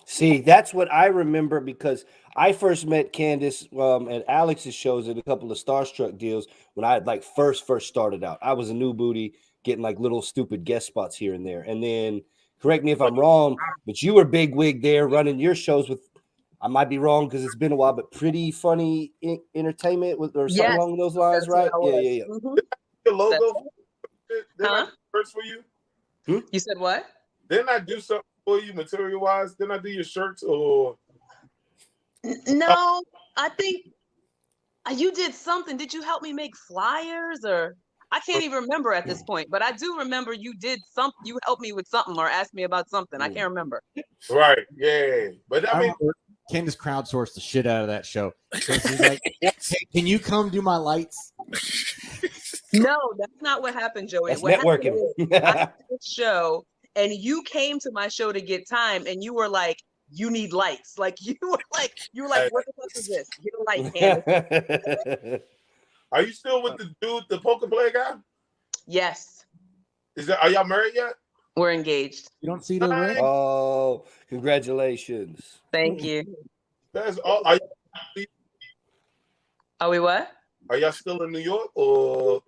Speaker 5: See, that's what I remember, because I first met Candace at Alex's shows at a couple of Starstruck deals when I had like first started out. I was a new booty getting like little stupid guest spots here and there. And then, correct me if I'm wrong, but you were big wig there running your shows with, I might be wrong because it's been a while, but Pretty Funny Entertainment or something along those lines, right? Yeah.
Speaker 3: Mm-hmm.
Speaker 4: The logo. Didn't I shirts for you?
Speaker 3: You said what?
Speaker 4: Didn't I do something for you material wise? Didn't I do your shirts or?
Speaker 3: No, I think you did something. Did you help me make flyers or? I can't even remember at this point, but I do remember you did something. You helped me with something or asked me about something. I can't remember.
Speaker 4: Right. Yeah. But I mean,
Speaker 2: Candace crowdsourced the shit out of that show. So she's like, hey, can you come do my lights?
Speaker 3: No, that's not what happened, Joey.
Speaker 5: That's
Speaker 3: what
Speaker 5: networking.
Speaker 3: I had this show, and you came to my show to get time, and you were like, "You need lights." Like you were like, "What the fuck is this? Get a light, Candace."
Speaker 4: Are you still with the dude, the poker player guy?
Speaker 3: Yes.
Speaker 4: Are y'all married yet?
Speaker 3: We're engaged.
Speaker 2: You don't see the ring?
Speaker 5: Oh, congratulations!
Speaker 3: Thank you.
Speaker 4: That's all.
Speaker 3: Are we what?
Speaker 4: Are y'all still in New York or?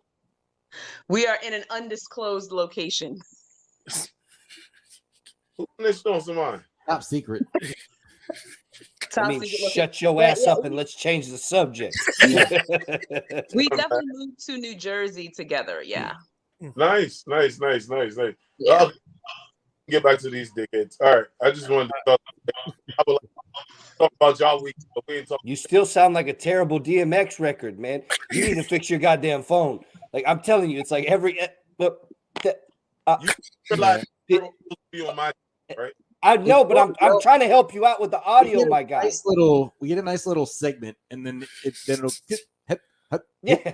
Speaker 3: We are in an undisclosed location.
Speaker 4: Who snitched on somebody?
Speaker 2: Top secret.
Speaker 5: Shut your ass up and let's change the subject.
Speaker 3: We definitely moved to New Jersey together. Yeah.
Speaker 4: Nice.
Speaker 3: Yeah.
Speaker 4: Get back to these dickheads. All right. I just wanted to talk about y'all week. But we ain't talking.
Speaker 5: You still sound like a terrible DMX record, man. You need to fix your goddamn phone. Like I'm telling you, it's like every.
Speaker 4: You realize be on my right.
Speaker 5: I know, but I'm trying to help you out with the audio, my guy.
Speaker 2: We get a nice little segment, and then it'll
Speaker 4: yeah.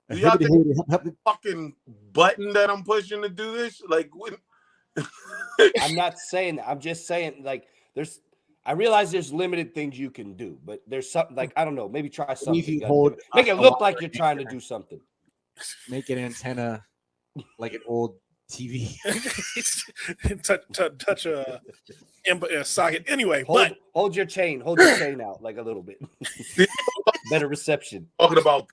Speaker 4: Do y'all think the fucking button that I'm pushing to do this? Like, when...
Speaker 5: I'm not saying that. I'm just saying, like, I realize there's limited things you can do, but there's something like, I don't know, maybe try something. Make it look like you're trying to do something.
Speaker 2: Make an antenna like an old TV.
Speaker 1: touch a socket. Anyway,
Speaker 5: hold your chain out like a little bit. Better reception.
Speaker 4: Talking about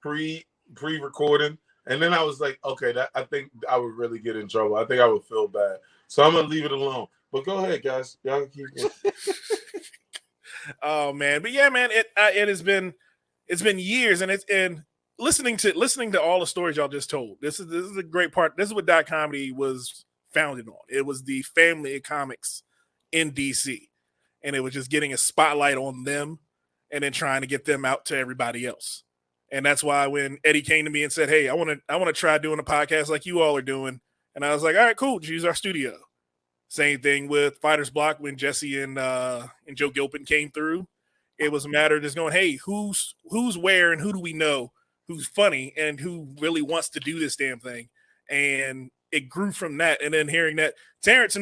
Speaker 4: pre-recording, and then I was like, okay, I think I would really get in trouble. I think I would feel bad, so I'm gonna leave it alone. But go ahead, guys. Y'all can keep it.
Speaker 1: Oh man, but yeah, man, it's been years, and listening to all the stories y'all just told. This is a great part. This is what Dot Comedy was founded on. It was the family of comics in DC, and it was just getting a spotlight on them, and then trying to get them out to everybody else. And that's why when Eddie came to me and said, "Hey, I want to try doing a podcast like you all are doing," and I was like, "All right, cool. Just use our studio." Same thing with Fighter's Block when Jesse and Joe Gilpin came through. It was a matter of just going, "Hey, who's where and who do we know who's funny and who really wants to do this damn thing. And it grew from that. And then hearing that Terrence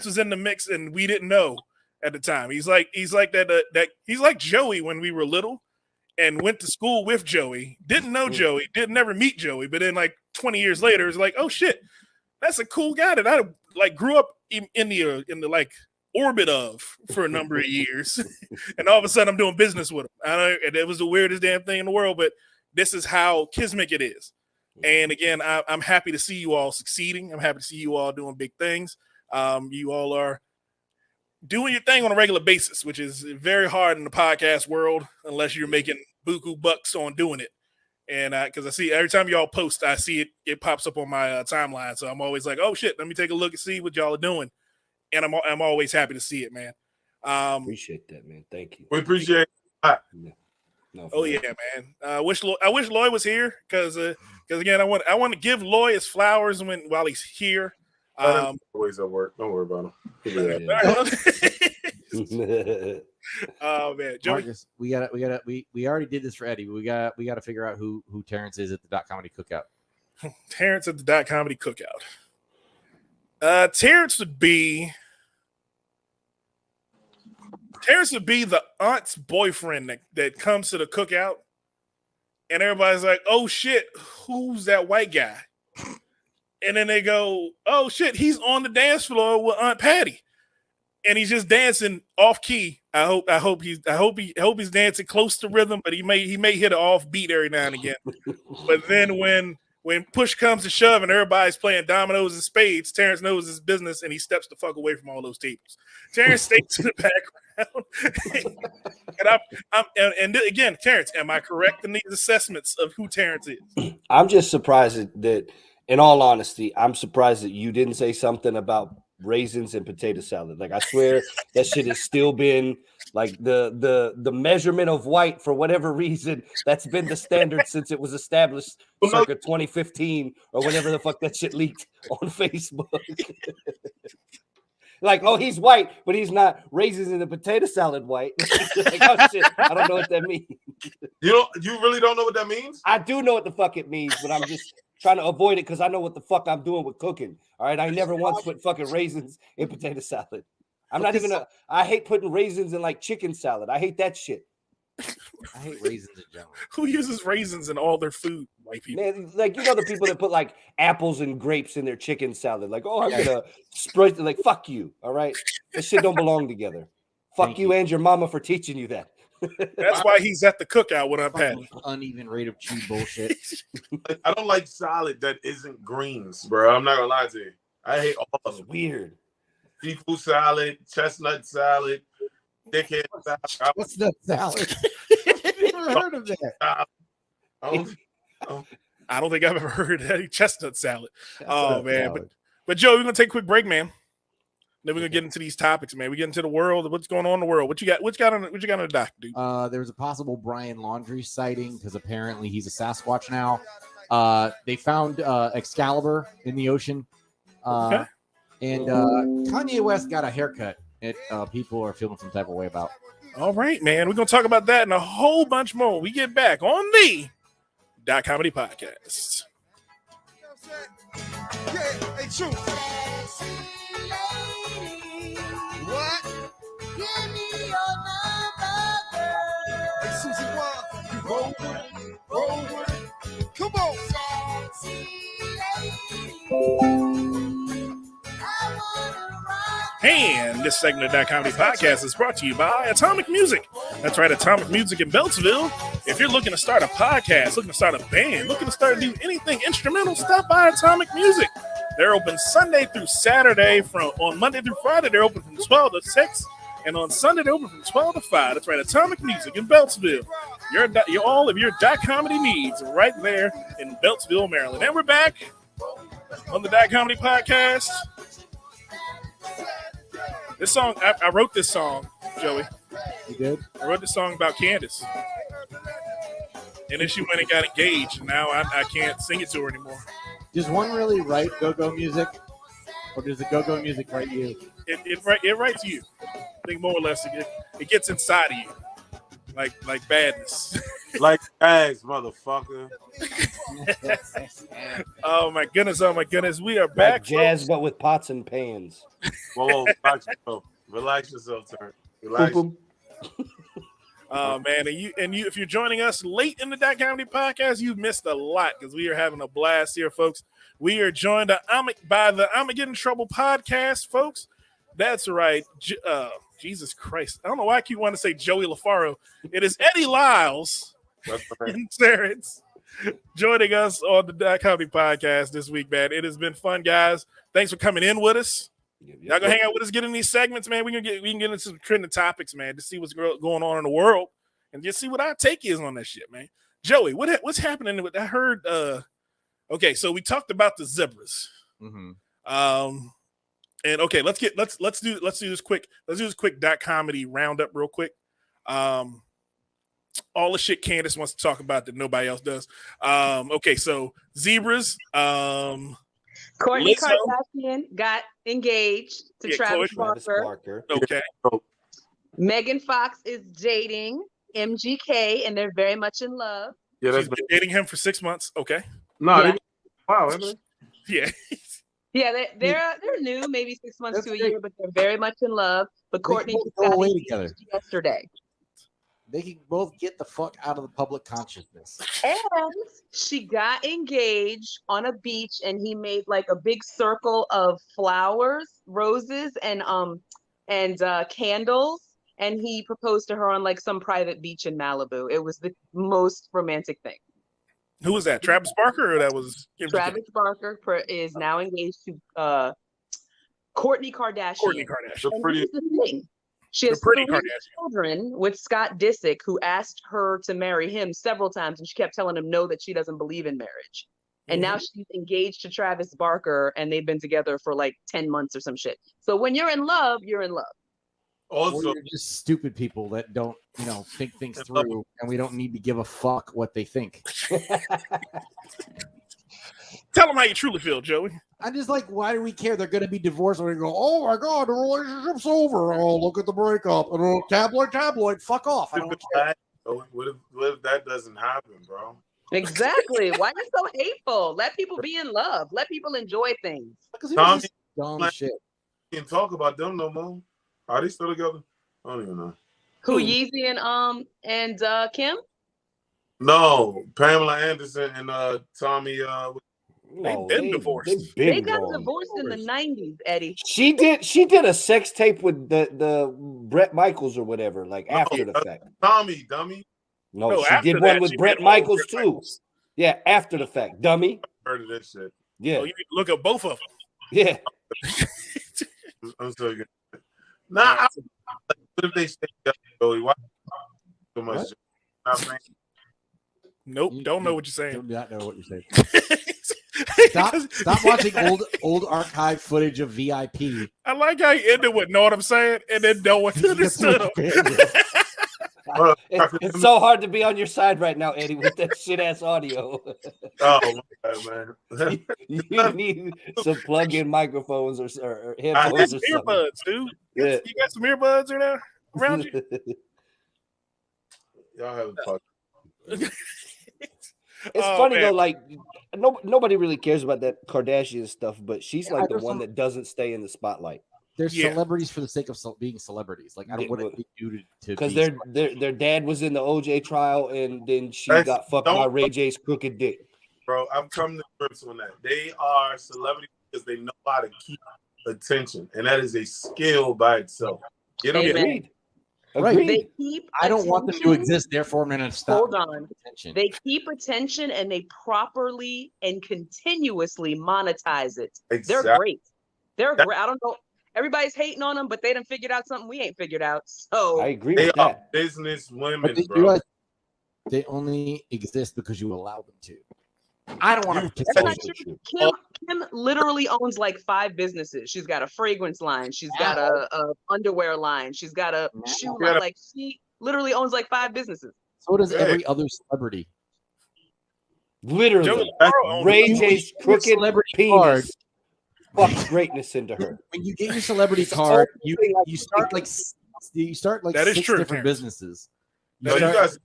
Speaker 1: was in the mix and we didn't know at the time. He's like that he's like Joey when we were little and went to school with Joey. Didn't know Joey, didn't never meet Joey, but then like 20 years later, it's like, oh shit, that's a cool guy that I like grew up in the like orbit of for a number of years. And all of a sudden I'm doing business with him. And it was the weirdest damn thing in the world, but this is how Kismet it is. And again, I'm happy to see you all succeeding. I'm happy to see you all doing big things. You all are doing your thing on a regular basis, which is very hard in the podcast world unless you're making buku bucks on doing it. And because I see every time y'all post, I see it pops up on my timeline. So I'm always like, oh shit, let me take a look and see what y'all are doing. And I'm always happy to see it, man.
Speaker 5: Appreciate that, man. Thank you.
Speaker 4: We appreciate it.
Speaker 5: No,
Speaker 1: Oh yeah, man. I wish Lloyd was here because again, I want to give Lloyd his flowers while he's here.
Speaker 4: Always at work. Don't worry about him.
Speaker 1: Oh man, Joey.
Speaker 2: Marcus, we already did this for Eddie, but we got to figure out who Terrence is at the Dot Comedy Cookout.
Speaker 1: Terrence at the Dot Comedy Cookout. Terrence would be the aunt's boyfriend that comes to the cookout, and everybody's like, "Oh shit, who's that white guy?" And then they go, "Oh shit, he's on the dance floor with Aunt Patty, and he's just dancing off key." I hope he's dancing close to rhythm, but he may hit an off beat every now and again. But then when push comes to shove and everybody's playing dominoes and spades, Terrence knows his business and he steps the fuck away from all those tables. Terrence stays in the background. And again, Terrence, am I correct in these assessments of who Terrence is?
Speaker 5: I'm just surprised that, in all honesty, I'm surprised that you didn't say something about raisins and potato salad. Like, I swear that shit has still been like the measurement of white for whatever reason. That's been the standard since it was established circa 2015 or whenever the fuck that shit leaked on Facebook. Like, oh, he's white, but he's not. Raisins in the potato salad white. Like, oh shit, I don't know what that means.
Speaker 4: You really don't know what that means?
Speaker 5: I do know what the fuck it means, but I'm just trying to avoid it because I know what the fuck I'm doing with cooking. All right, I never once put fucking raisins in potato salad. I hate putting raisins in like chicken salad. I hate that shit.
Speaker 2: I hate raisins in general.
Speaker 1: Who uses raisins in all their food? White people.
Speaker 5: Man, like, the people that put like apples and grapes in their chicken salad. Like, oh, I'm gonna spread. Like, fuck you. All right, this shit don't belong together. Fuck you and your mama for teaching you that.
Speaker 1: That's why he's at the cookout with Aunt Patty.
Speaker 2: Uneven rate of chew bullshit.
Speaker 4: I don't like salad that isn't greens, bro. I'm not gonna lie to you. I hate all of
Speaker 5: It's
Speaker 4: them.
Speaker 5: weird.
Speaker 4: Seafood salad, chestnut salad, dickhead salad.
Speaker 2: Chestnut salad. I've never heard of that.
Speaker 1: I don't think I've ever heard of any chestnut salad.
Speaker 2: Chestnut
Speaker 1: Man,
Speaker 2: salad.
Speaker 1: but Joe, we're gonna take a quick break, man. Then we're gonna get into these topics, man. We get into the world. What's going on in the world? What you got? What you got on the dock, dude?
Speaker 2: There was a possible Brian Laundrie sighting because apparently he's a Sasquatch now. They found Excalibur in the ocean.
Speaker 1: Okay.
Speaker 2: And Kanye West got a haircut. People are feeling some type of way about.
Speaker 1: All right, man. We're gonna talk about that and a whole bunch more when we get back on the Dot Comedy Podcast.
Speaker 6: Yeah, hey, true. What? Give me your number, girl. Hey, Susie, why? You roll with it, roll with it. Come on. Sexy lady.
Speaker 1: And this segment of Dot Comedy Podcast is brought to you by Atomic Music. That's right, Atomic Music in Beltsville. If you're looking to start a podcast, looking to start a band, looking to start doing anything instrumental, stop by Atomic Music. They're open Sunday through Saturday. On Monday through Friday, they're open from 12 to 6. And on Sunday, they're open from 12 to 5. That's right, Atomic Music in Beltsville. All of your Dot Comedy needs right there in Beltsville, Maryland. And we're back on the Dot Comedy Podcast. This song, I wrote this song, Joey.
Speaker 2: You did?
Speaker 1: I wrote this song about Candace. And then she went and got engaged. And now I can't sing it to her anymore.
Speaker 2: Does one really write go-go music? Or does the go-go music write you?
Speaker 1: It writes you. I think more or less it gets inside of you. Like badness.
Speaker 4: Like ass, motherfucker.
Speaker 1: Oh my goodness! Oh my goodness! We are
Speaker 5: Like
Speaker 1: back.
Speaker 5: jazz,
Speaker 1: folks.
Speaker 5: but with pots and pans.
Speaker 4: Whoa, relax yourself. Relax yourself, Turn. Relax.
Speaker 5: Boom,
Speaker 1: Oh man, and you, if you're joining us late in the Dot Comedy Podcast, you've missed a lot because we are having a blast here, folks. We are joined by the I'ma Get in Trouble podcast, folks. That's right. Jesus Christ. I don't know why I keep wanting to say Joey LaFaro. It is Eddie Lyles
Speaker 4: That's right.
Speaker 1: and Terrence joining us on the Dot Comedy Podcast this week, man. It has been fun, guys. Thanks for coming in with us. Y'all gonna hang out with us, get in these segments, man. We can get into some trending topics, man, to see what's going on in the world and just see what our take is on that shit, man. Joey, what's happening with? I heard. Okay, so we talked about the zebras.
Speaker 2: Mm-hmm.
Speaker 1: And okay, let's do this quick Dot Comedy roundup real quick. All the shit Candace wants to talk about that nobody else does. Okay, so zebras.
Speaker 3: Kourtney
Speaker 1: Lizzo.
Speaker 3: Kardashian got engaged to
Speaker 1: Yeah,
Speaker 3: Travis
Speaker 5: Travis
Speaker 3: Barker.
Speaker 5: Barker.
Speaker 1: Okay,
Speaker 3: Megan Fox is dating MGK, and they're very much in love.
Speaker 4: Yeah,
Speaker 1: she's
Speaker 4: that's
Speaker 1: been dating him for 6 months. Okay,
Speaker 4: no.
Speaker 3: Yeah.
Speaker 4: Wow, isn't it?
Speaker 1: yeah.
Speaker 3: Yeah, they're new, maybe 6 months
Speaker 2: That's
Speaker 3: to a
Speaker 2: great.
Speaker 3: year, but they're very much in love. But
Speaker 2: They
Speaker 3: Kourtney
Speaker 2: both
Speaker 3: just
Speaker 2: go
Speaker 3: got
Speaker 2: away
Speaker 3: engaged
Speaker 2: together.
Speaker 3: yesterday.
Speaker 2: They can both get the fuck out of the public consciousness.
Speaker 3: And she got engaged on a beach, and he made like a big circle of flowers, roses, and candles. And he proposed to her on like some private beach in Malibu. It was the most romantic thing.
Speaker 1: Who was that? Travis Barker, or that was
Speaker 3: Travis Barker is now engaged to Kourtney Kardashian.
Speaker 1: Kourtney Kardashian?
Speaker 4: The
Speaker 3: And
Speaker 4: pretty.
Speaker 3: here's the thing. She has
Speaker 1: The pretty
Speaker 3: 3
Speaker 1: Kardashian.
Speaker 3: children with Scott Disick, who asked her to marry him several times, and she kept telling him no, that she doesn't believe in marriage. And now she's engaged to Travis Barker, and they've been together for like 10 months or some shit. So when you're in love, you're in love.
Speaker 2: Or
Speaker 4: Also,
Speaker 2: you're just stupid people that don't, think things through, and we don't need to give a fuck what they think.
Speaker 1: Tell them how you truly feel, Joey.
Speaker 2: I'm just like, why do we care? They're going to be divorced, and we go, oh my god, the relationship's over. Oh, look at the breakup. And tabloid, fuck off. I don't care.
Speaker 4: what if that doesn't happen, bro?
Speaker 3: Exactly. Why are you so hateful? Let people be in love. Let people enjoy things.
Speaker 2: Because it
Speaker 4: Tommy,
Speaker 2: was just dumb shit.
Speaker 4: We can't talk about them no more. Are they still together? I don't even know.
Speaker 3: Who, Yeezy and Kim?
Speaker 4: No, Pamela Anderson and Tommy.
Speaker 5: No,
Speaker 1: been divorced.
Speaker 5: they've
Speaker 3: They
Speaker 5: been
Speaker 3: got
Speaker 5: gone.
Speaker 3: divorced in the 90s, Eddie.
Speaker 5: She did a sex tape with the Brett Michaels or whatever, like after the fact.
Speaker 4: Tommy, dummy.
Speaker 5: No,
Speaker 1: No,
Speaker 5: she
Speaker 1: after
Speaker 5: did
Speaker 1: that,
Speaker 5: one with
Speaker 1: she
Speaker 5: Brett
Speaker 1: did one with
Speaker 5: Michaels
Speaker 1: Bret
Speaker 5: too.
Speaker 1: Michaels.
Speaker 5: Yeah, after the fact, dummy.
Speaker 4: Heard of this shit.
Speaker 5: Yeah,
Speaker 1: Oh, you need to look up both of them.
Speaker 5: yeah.
Speaker 4: I'm so good. Nah, what if they stay together, Joey? Why so much?
Speaker 2: What?
Speaker 4: Shit? Not saying-
Speaker 1: Nope, don't know what you're
Speaker 2: Do
Speaker 1: saying.
Speaker 2: not know what you're saying. Stop watching old archive footage of VIP.
Speaker 1: I like how you ended with know what I'm saying and then know what to understand.
Speaker 4: Hold up.
Speaker 5: It's so hard to be on your side right now, Eddie, with that shit ass audio.
Speaker 4: Oh my God, man.
Speaker 5: You need some plug-in microphones or
Speaker 1: I got
Speaker 5: headphones
Speaker 1: some
Speaker 5: or something.
Speaker 1: earbuds, dude.
Speaker 5: Yeah.
Speaker 1: You got some earbuds in there around you?
Speaker 4: Y'all have a fuck.
Speaker 5: It's
Speaker 1: Oh,
Speaker 5: funny
Speaker 1: man.
Speaker 5: though, like nobody really cares about that Kardashian stuff, but she's like the
Speaker 2: there's
Speaker 5: one
Speaker 2: some-
Speaker 5: that doesn't stay in the spotlight
Speaker 2: There's
Speaker 1: Yeah.
Speaker 2: celebrities for the sake of being celebrities. Like, I don't
Speaker 5: Yeah,
Speaker 2: want
Speaker 5: but-
Speaker 2: to do to
Speaker 5: because
Speaker 2: be
Speaker 5: their dad was in the OJ trial, and then she
Speaker 4: That's-
Speaker 5: got fucked by
Speaker 4: don't-
Speaker 5: Ray J's crooked dick.
Speaker 4: Bro, I've come to grips on that. They are celebrities because they know how to keep attention, and that is a skill by itself. Get them
Speaker 3: Amen.
Speaker 5: Agreed.
Speaker 2: Right.
Speaker 5: Agreed.
Speaker 3: They keep
Speaker 2: I don't want them to
Speaker 3: attention.
Speaker 2: exist. Therefore, I'm going to stop.
Speaker 3: Hold on.
Speaker 2: Attention.
Speaker 3: They keep attention, and they properly and continuously monetize it. They're
Speaker 4: exactly.
Speaker 3: great. They're great. I don't know. Everybody's hating on them, but they done figured out something we ain't figured out. So
Speaker 5: I agree
Speaker 4: They
Speaker 5: with
Speaker 4: are
Speaker 5: that.
Speaker 4: business women,
Speaker 2: But they
Speaker 4: bro.
Speaker 2: realize they only exist because you allow them to. I don't want to
Speaker 3: that's not
Speaker 5: Also
Speaker 3: true.
Speaker 5: true.
Speaker 3: Kim literally owns like 5 businesses. She's got a fragrance line. She's got a underwear line. She's got a shoe line. Like, she literally owns like 5 businesses.
Speaker 2: So does
Speaker 4: Hey.
Speaker 2: every other celebrity.
Speaker 5: Literally,
Speaker 1: Joey LaFaro owns
Speaker 5: Ray
Speaker 2: You
Speaker 5: J's
Speaker 2: get your
Speaker 5: crooked
Speaker 2: celebrity
Speaker 5: penis
Speaker 2: card.
Speaker 5: fucks greatness into her.
Speaker 2: When you get your celebrity card, you start like
Speaker 1: That is
Speaker 2: 6
Speaker 1: true,
Speaker 2: different
Speaker 1: Terrence.
Speaker 2: businesses.
Speaker 4: No, you guys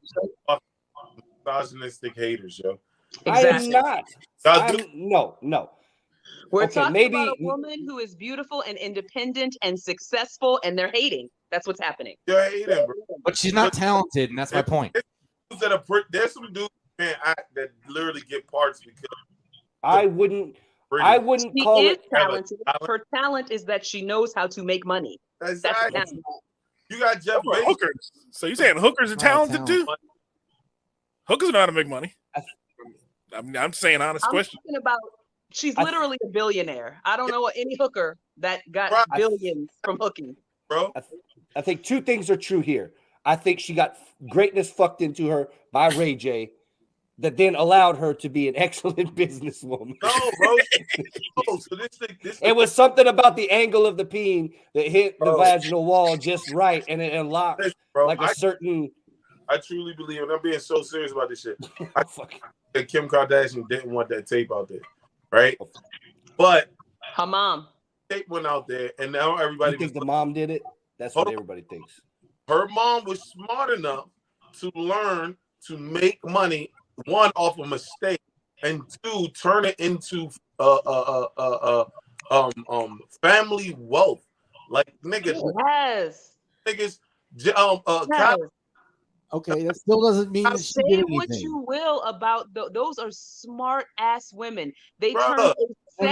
Speaker 4: misogynistic haters, yo.
Speaker 5: I am
Speaker 3: Exactly.
Speaker 5: not.
Speaker 4: Y'all do-
Speaker 5: No.
Speaker 3: We're
Speaker 5: Okay,
Speaker 3: talking
Speaker 5: maybe-
Speaker 3: about a woman who is beautiful and independent and successful, and they're hating. That's what's happening.
Speaker 4: You're hating, bro.
Speaker 2: But she's not talented, and that's my point.
Speaker 4: There's some dudes that literally get parts because
Speaker 5: I wouldn't
Speaker 3: She
Speaker 5: call
Speaker 3: is
Speaker 5: it.
Speaker 3: talented. Her talent is that she knows how to make money. That's her
Speaker 4: Exactly.
Speaker 3: talent.
Speaker 4: You got Jeff
Speaker 1: Or
Speaker 4: Bezos.
Speaker 1: hookers. So you saying hookers are talented too? Hookers know how to make money. I'm saying honest
Speaker 3: I'm
Speaker 1: question.
Speaker 3: talking about she's
Speaker 5: I-
Speaker 3: literally a billionaire. I don't know any hooker that got
Speaker 4: Right.
Speaker 3: billions from hooking.
Speaker 4: Bro.
Speaker 5: I think two things are true here. I think she got greatness fucked into her by Ray J, that then allowed her to be an excellent businesswoman.
Speaker 4: No, bro. No, so this
Speaker 5: It was something about the angle of the peen that hit the
Speaker 4: Bro.
Speaker 5: vaginal wall just right, and it unlocked
Speaker 4: bro.
Speaker 5: like a certain.
Speaker 4: I truly believe, and I'm being so serious about this shit,
Speaker 5: Fuck.
Speaker 4: that Kim Kardashian didn't want that tape out there, right? But
Speaker 3: Her mom.
Speaker 4: tape went out there, and now everybody
Speaker 5: You think
Speaker 4: was
Speaker 5: the mom did it? That's what everybody thinks.
Speaker 4: her mom was smart enough to learn to make money, one, off a mistake, and two, turn it into family wealth. Like niggas,
Speaker 3: Yes.
Speaker 4: Kyle,
Speaker 2: Okay, that still doesn't mean that she
Speaker 3: Say
Speaker 2: did
Speaker 3: what
Speaker 2: anything.
Speaker 3: you will about those are smart ass women. They
Speaker 4: Bruh.
Speaker 3: turn a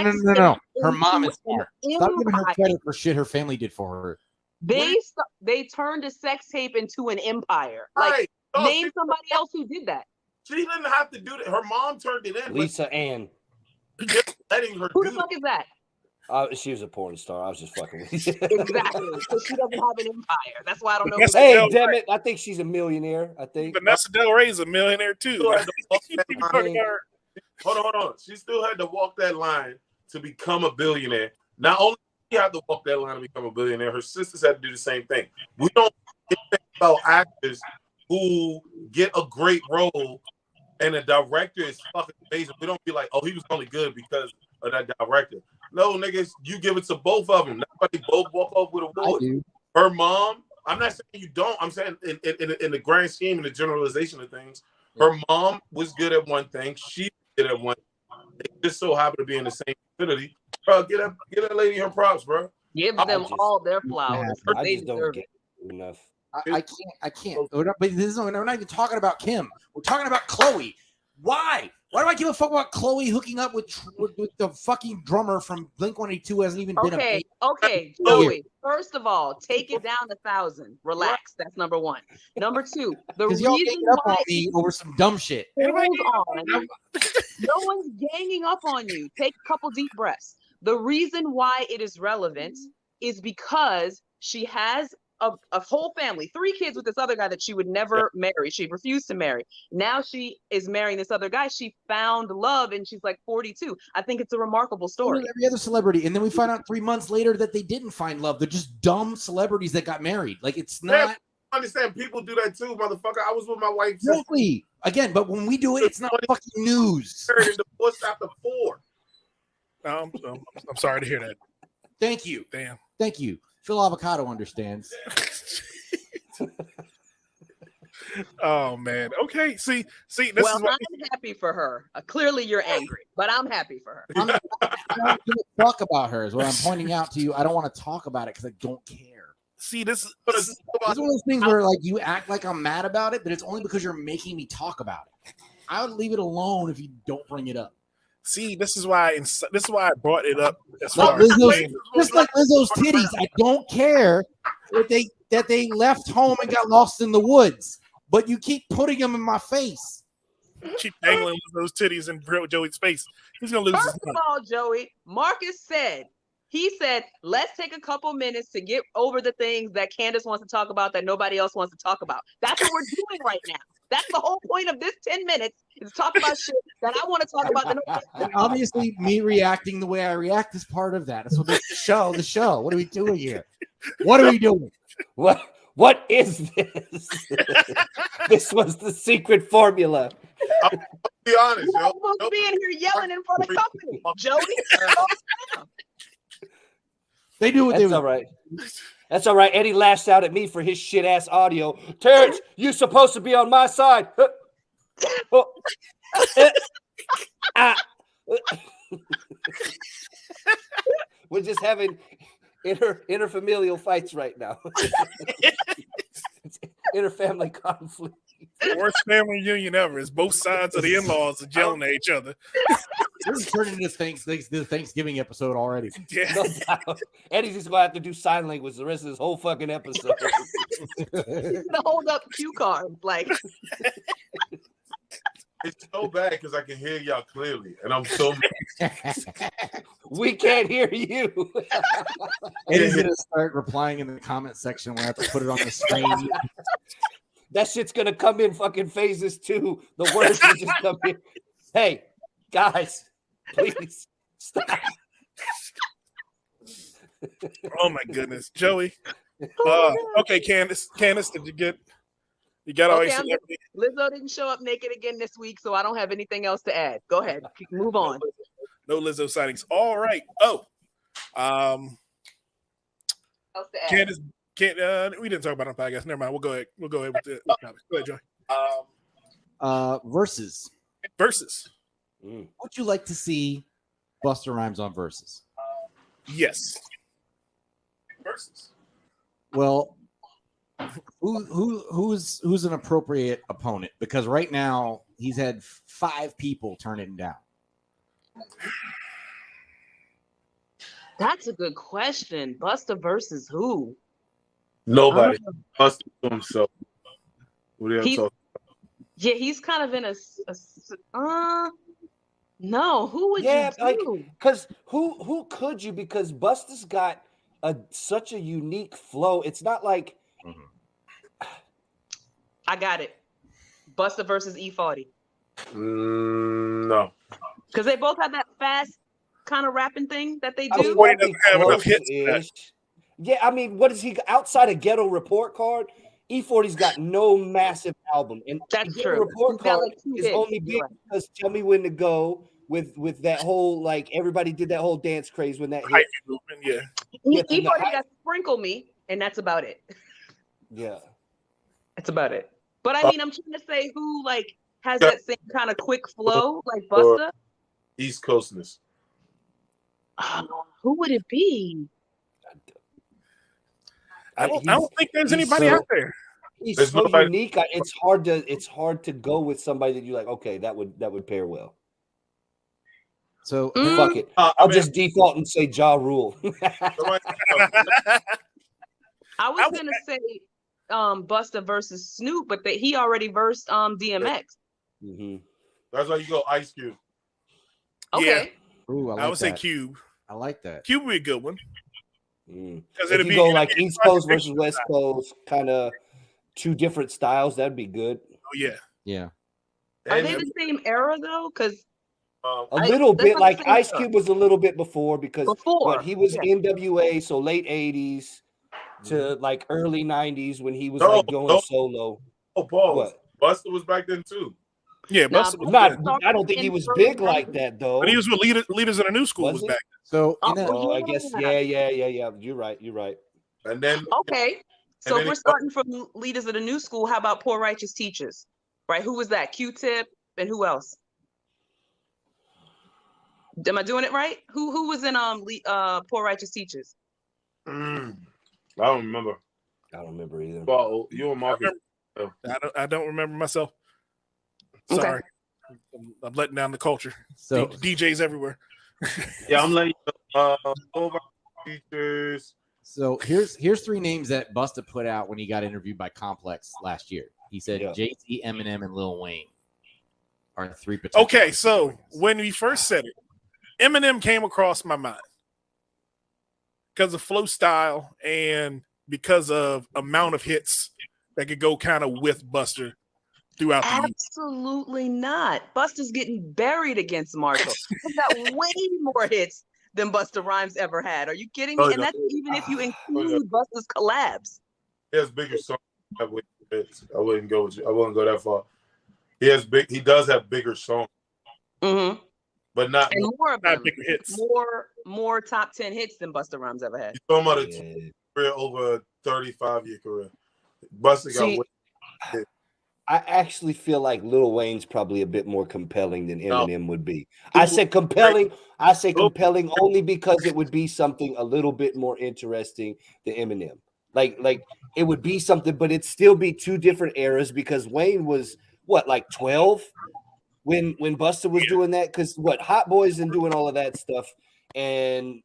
Speaker 3: sex
Speaker 2: No.
Speaker 3: tape
Speaker 2: Her mom
Speaker 3: into
Speaker 2: is smart.
Speaker 3: an
Speaker 2: Stop giving her
Speaker 3: empire.
Speaker 2: credit for shit her family did for her.
Speaker 3: They turned a sex tape into an empire. Like
Speaker 4: right? No,
Speaker 3: name somebody else who did that.
Speaker 4: she didn't have to do that. Her mom turned it in,
Speaker 5: Lisa Ann.
Speaker 4: but just letting her
Speaker 3: Who
Speaker 4: do
Speaker 3: the fuck is that?
Speaker 5: She was a porn star. I was just fucking with you.
Speaker 3: Exactly. Because she doesn't have an empire. That's why I don't know.
Speaker 1: Yes,
Speaker 3: Who
Speaker 5: Hey,
Speaker 1: Del
Speaker 5: damn
Speaker 1: Rey.
Speaker 5: it! I think she's a millionaire. I think.
Speaker 1: Vanessa Del Rey's a millionaire too.
Speaker 4: Still had to walk
Speaker 1: You
Speaker 4: that
Speaker 1: keep
Speaker 4: line.
Speaker 1: talking about her.
Speaker 4: Hold on. She still had to walk that line to become a billionaire. Not only did she had to walk that line to become a billionaire, her sisters had to do the same thing. We don't think about actors who get a great role and the director is fucking amazing. We don't be like, oh, he was only good because of that director. No, niggas, you give it to both of them. Nobody both walk off with
Speaker 2: I
Speaker 4: awards.
Speaker 2: do.
Speaker 4: Her mom, I'm not saying you don't. I'm saying in the grand scheme and the generalization of things, her mom was good at one thing. She was good at one. They just so happen to be in the same vicinity. Bro, get that lady her props, bro.
Speaker 3: Give
Speaker 5: I
Speaker 3: them
Speaker 5: just-
Speaker 3: all their flowers.
Speaker 5: I
Speaker 3: They
Speaker 5: just don't
Speaker 3: deserve
Speaker 5: get
Speaker 3: it.
Speaker 5: it enough.
Speaker 2: I can't. But we're not even talking about Kim. We're talking about Chloe. Why? Why do I give a fuck about Chloe hooking up with the fucking drummer from Blink-182 who hasn't even been
Speaker 3: Okay,
Speaker 2: Oh,
Speaker 3: Joey. First of all, take it down 1,000. Relax. That's number one. Number two, the
Speaker 2: because y'all
Speaker 3: reason
Speaker 2: ganging up
Speaker 3: why
Speaker 2: on me over some dumb shit.
Speaker 3: Hold on. No one's ganging up on you. Take a couple deep breaths. The reason why it is relevant is because she has a whole family, 3 kids with this other guy that she would never marry. She refused to marry. Now she is marrying this other guy. She found love and she's like 42. I think it's a remarkable
Speaker 2: So
Speaker 3: story.
Speaker 2: did every other celebrity, and then we find out 3 months later that they didn't find love. They're just dumb celebrities that got married. Like it's not
Speaker 4: I understand people do that too, motherfucker. I was with my wife
Speaker 2: exactly again, but when we do it, it's not fucking news.
Speaker 4: and divorced after 4.
Speaker 1: I'm sorry to hear that.
Speaker 2: Thank you,
Speaker 1: Damn.
Speaker 2: thank you. Phil Avocado understands.
Speaker 1: Oh man. Okay. See. This
Speaker 3: Well,
Speaker 1: is what
Speaker 3: I'm happy for her. Clearly you're angry, but I'm happy for her.
Speaker 2: I don't give a fuck about her. Is what I'm pointing out to you. I don't want to talk about it because I don't care.
Speaker 1: see this.
Speaker 2: It's one of those things where like you act like I'm mad about it, but it's only because you're making me talk about it. I would leave it alone if you don't bring it up.
Speaker 1: See, this is why I brought it up. As
Speaker 2: Like
Speaker 1: far as
Speaker 2: Lizzo's, just like Lizzo's titties, I don't care that they left home and got lost in the woods, but you keep putting them in my face.
Speaker 1: keep dangling those titties in Joey's face. He's gonna lose his
Speaker 3: First of
Speaker 1: mind.
Speaker 3: all, Joey, Marcus said, let's take a couple minutes to get over the things that Candace wants to talk about that nobody else wants to talk about. That's what we're doing right now. That's the whole point of this 10 minutes is talk about shit that I want to talk about.
Speaker 2: And obviously, me reacting the way I react is part of that. That's what the show. What are we doing here? What are we doing?
Speaker 5: What is this? This was the secret formula.
Speaker 4: Be honest,
Speaker 3: You're
Speaker 4: yo.
Speaker 3: not supposed to be in here yelling in front of company, Joey.
Speaker 2: They do what
Speaker 5: That's
Speaker 2: they
Speaker 5: all right. That's all right. Eddie lashed out at me for his shit ass audio. Terrence, you supposed to be on my side. Oh. Ah. We're just having interfamilial fights right now. It's interfamily conflict.
Speaker 1: Worst family union ever is both sides of the in-laws are yelling at each other.
Speaker 2: This is turning into the Thanksgiving episode already.
Speaker 1: Yeah.
Speaker 5: No doubt. Eddie's just gonna have to do sign language the rest of this whole fucking episode.
Speaker 3: To hold up cue cards, like
Speaker 4: It's so bad because I can hear y'all clearly, and I'm so
Speaker 5: We can't hear you.
Speaker 2: Eddie's gonna start replying in the comment section. We'll have to put it on the screen.
Speaker 5: That shit's gonna come in fucking phases too. The words will just come in. Hey, guys, please stop.
Speaker 1: Oh my goodness, Joey. Okay, Candace, did you got all
Speaker 3: Okay,
Speaker 1: your
Speaker 3: I'm-
Speaker 1: celebrity?
Speaker 3: Lizzo didn't show up naked again this week, so I don't have anything else to add. Go ahead, move on.
Speaker 1: No Lizzo sightings. All right. Oh,
Speaker 3: Else to add.
Speaker 1: Candace, we didn't talk about it on the podcast. Never mind. We'll go ahead with the topic. Go ahead, Joey.
Speaker 2: Versus.
Speaker 1: Versus.
Speaker 2: Would you like to see Busta Rhymes on Versus?
Speaker 1: Yes. Versus.
Speaker 2: Well, who's an appropriate opponent? Because right now he's had 5 people turn him down.
Speaker 3: That's a good question. Busta versus who?
Speaker 4: nobody. Must do himself. What are you
Speaker 3: He-
Speaker 4: talking?
Speaker 3: Yeah, he's kind of in no, who would
Speaker 5: Yeah,
Speaker 3: you
Speaker 5: like,
Speaker 3: do?
Speaker 5: because who could you? Because Busta's got such a unique flow. It's not like
Speaker 3: I got it. Busta versus E40.
Speaker 4: No.
Speaker 3: Because they both have that fast kind of rapping thing that they
Speaker 5: I mean,
Speaker 3: do.
Speaker 1: Boy, he
Speaker 5: that'd be
Speaker 1: doesn't have enough hits for that.
Speaker 5: close-ish. Yeah, I mean, what is he outside of Ghetto Report Card? E40's got no massive album, and
Speaker 3: That's
Speaker 5: Ghetto
Speaker 3: true.
Speaker 5: Report
Speaker 3: He's got,
Speaker 5: Card
Speaker 3: like, 2
Speaker 5: is
Speaker 3: hits.
Speaker 5: only big
Speaker 3: You're right.
Speaker 5: because Tell Me When to Go with that whole, like, everybody did that whole dance craze when that hit.
Speaker 1: Hype movement, yeah.
Speaker 5: Yeah,
Speaker 3: E40
Speaker 5: the-
Speaker 3: got Sprinkle Me, and that's about it.
Speaker 5: Yeah.
Speaker 3: That's about it. But I mean, I'm trying to say who like has that same kind of quick flow like Busta.
Speaker 4: East Coastness.
Speaker 3: Who would it be?
Speaker 1: I don't think there's anybody
Speaker 5: so-
Speaker 1: out there.
Speaker 5: He's
Speaker 4: There's
Speaker 5: so
Speaker 4: nobody-
Speaker 5: unique. It's hard to go with somebody that you're like, okay, that would pair well.
Speaker 2: So
Speaker 3: Mm.
Speaker 5: Fuck it.
Speaker 4: I
Speaker 5: I'll
Speaker 4: mean,
Speaker 5: just default and say Ja Rule.
Speaker 4: somebody-
Speaker 3: I was gonna say Busta versus Snoop, but he already versed DMX.
Speaker 5: Mhm.
Speaker 4: That's why you go Ice Cube.
Speaker 3: Okay.
Speaker 2: ooh,
Speaker 1: I would say
Speaker 2: that.
Speaker 1: Cube.
Speaker 2: I like that.
Speaker 1: Cube would be a good one.
Speaker 5: Mm.
Speaker 1: Because
Speaker 5: If
Speaker 1: it'd
Speaker 5: you
Speaker 1: be
Speaker 5: go
Speaker 1: it'd
Speaker 5: like
Speaker 1: be
Speaker 5: East Coast
Speaker 1: contradiction.
Speaker 5: versus West Coast, kind of 2 different styles, that'd be good.
Speaker 1: Oh, yeah.
Speaker 2: Yeah.
Speaker 3: Are
Speaker 4: And
Speaker 3: they the same era though? Because
Speaker 5: A
Speaker 3: I-
Speaker 5: little
Speaker 3: that's
Speaker 5: bit
Speaker 3: what I'm
Speaker 5: like
Speaker 3: saying,
Speaker 5: Ice
Speaker 3: though.
Speaker 5: Cube was a little bit before because
Speaker 3: before
Speaker 5: what he was
Speaker 3: yeah.
Speaker 5: NWA, so late 80s to like early 90s when he was
Speaker 4: No,
Speaker 5: like going
Speaker 4: no.
Speaker 5: solo.
Speaker 4: oh, Paul.
Speaker 5: What?
Speaker 4: Buster was back then too.
Speaker 1: Yeah,
Speaker 3: Nah,
Speaker 1: Busta was
Speaker 5: Not,
Speaker 1: good.
Speaker 5: I don't think he was big like that though.
Speaker 1: But he was with leaders of the new school
Speaker 5: Was
Speaker 1: was
Speaker 5: he?
Speaker 1: back.
Speaker 2: So in
Speaker 3: Oh,
Speaker 2: that,
Speaker 5: Oh, I guess
Speaker 3: Yeah.
Speaker 5: yeah. You're right.
Speaker 4: And then
Speaker 3: Okay. So
Speaker 4: then
Speaker 3: if we're
Speaker 4: it-
Speaker 3: starting from leaders of the new school, how about Poor Righteous Teachers? Right? Who was that? Q-Tip and who else? Am I doing it right? Who was in Poor Righteous Teachers?
Speaker 4: I don't remember.
Speaker 5: I don't remember either.
Speaker 4: Well, you and Marcus.
Speaker 1: I don't remember myself.
Speaker 3: Okay.
Speaker 1: Sorry. I'm letting down the culture.
Speaker 2: so
Speaker 1: DJs everywhere.
Speaker 4: Yeah, I'm letting you know. Over features.
Speaker 2: So here's 3 names that Busta put out when he got interviewed by Complex last year. He said
Speaker 5: Yeah.
Speaker 2: Jay-Z, Eminem, and Lil Wayne are 3 potential.
Speaker 1: Okay, so when we first said it, Eminem came across my mind because of flow style and because of amount of hits that could go kind of with Buster throughout the year.
Speaker 3: Absolutely not. Busta's getting buried against Marshall. He's got way more hits than Busta Rhymes ever had. Are you kidding me?
Speaker 4: Oh,
Speaker 3: And
Speaker 4: no.
Speaker 3: that's even if you include Busta's collabs.
Speaker 4: He has bigger songs. I wouldn't go with you. I wouldn't go that far. He does have bigger songs,
Speaker 3: Mm-hmm.
Speaker 4: but not.
Speaker 3: And more of
Speaker 1: Not
Speaker 3: them.
Speaker 1: bigger hits.
Speaker 3: More top 10 hits than Busta Rhymes ever had.
Speaker 4: He's talking about a
Speaker 5: Yeah.
Speaker 4: career over a 35-year career. Buster got
Speaker 5: See,
Speaker 4: way.
Speaker 5: I actually feel like Lil Wayne's probably a bit more compelling than
Speaker 4: No.
Speaker 5: Eminem would be. I said compelling. I say compelling only because it would be something a little bit more interesting than Eminem. Like it would be something, but it'd still be two different eras because Wayne was what, like 12 when Busta was doing that? Because what, Hot Boys and doing all of that stuff and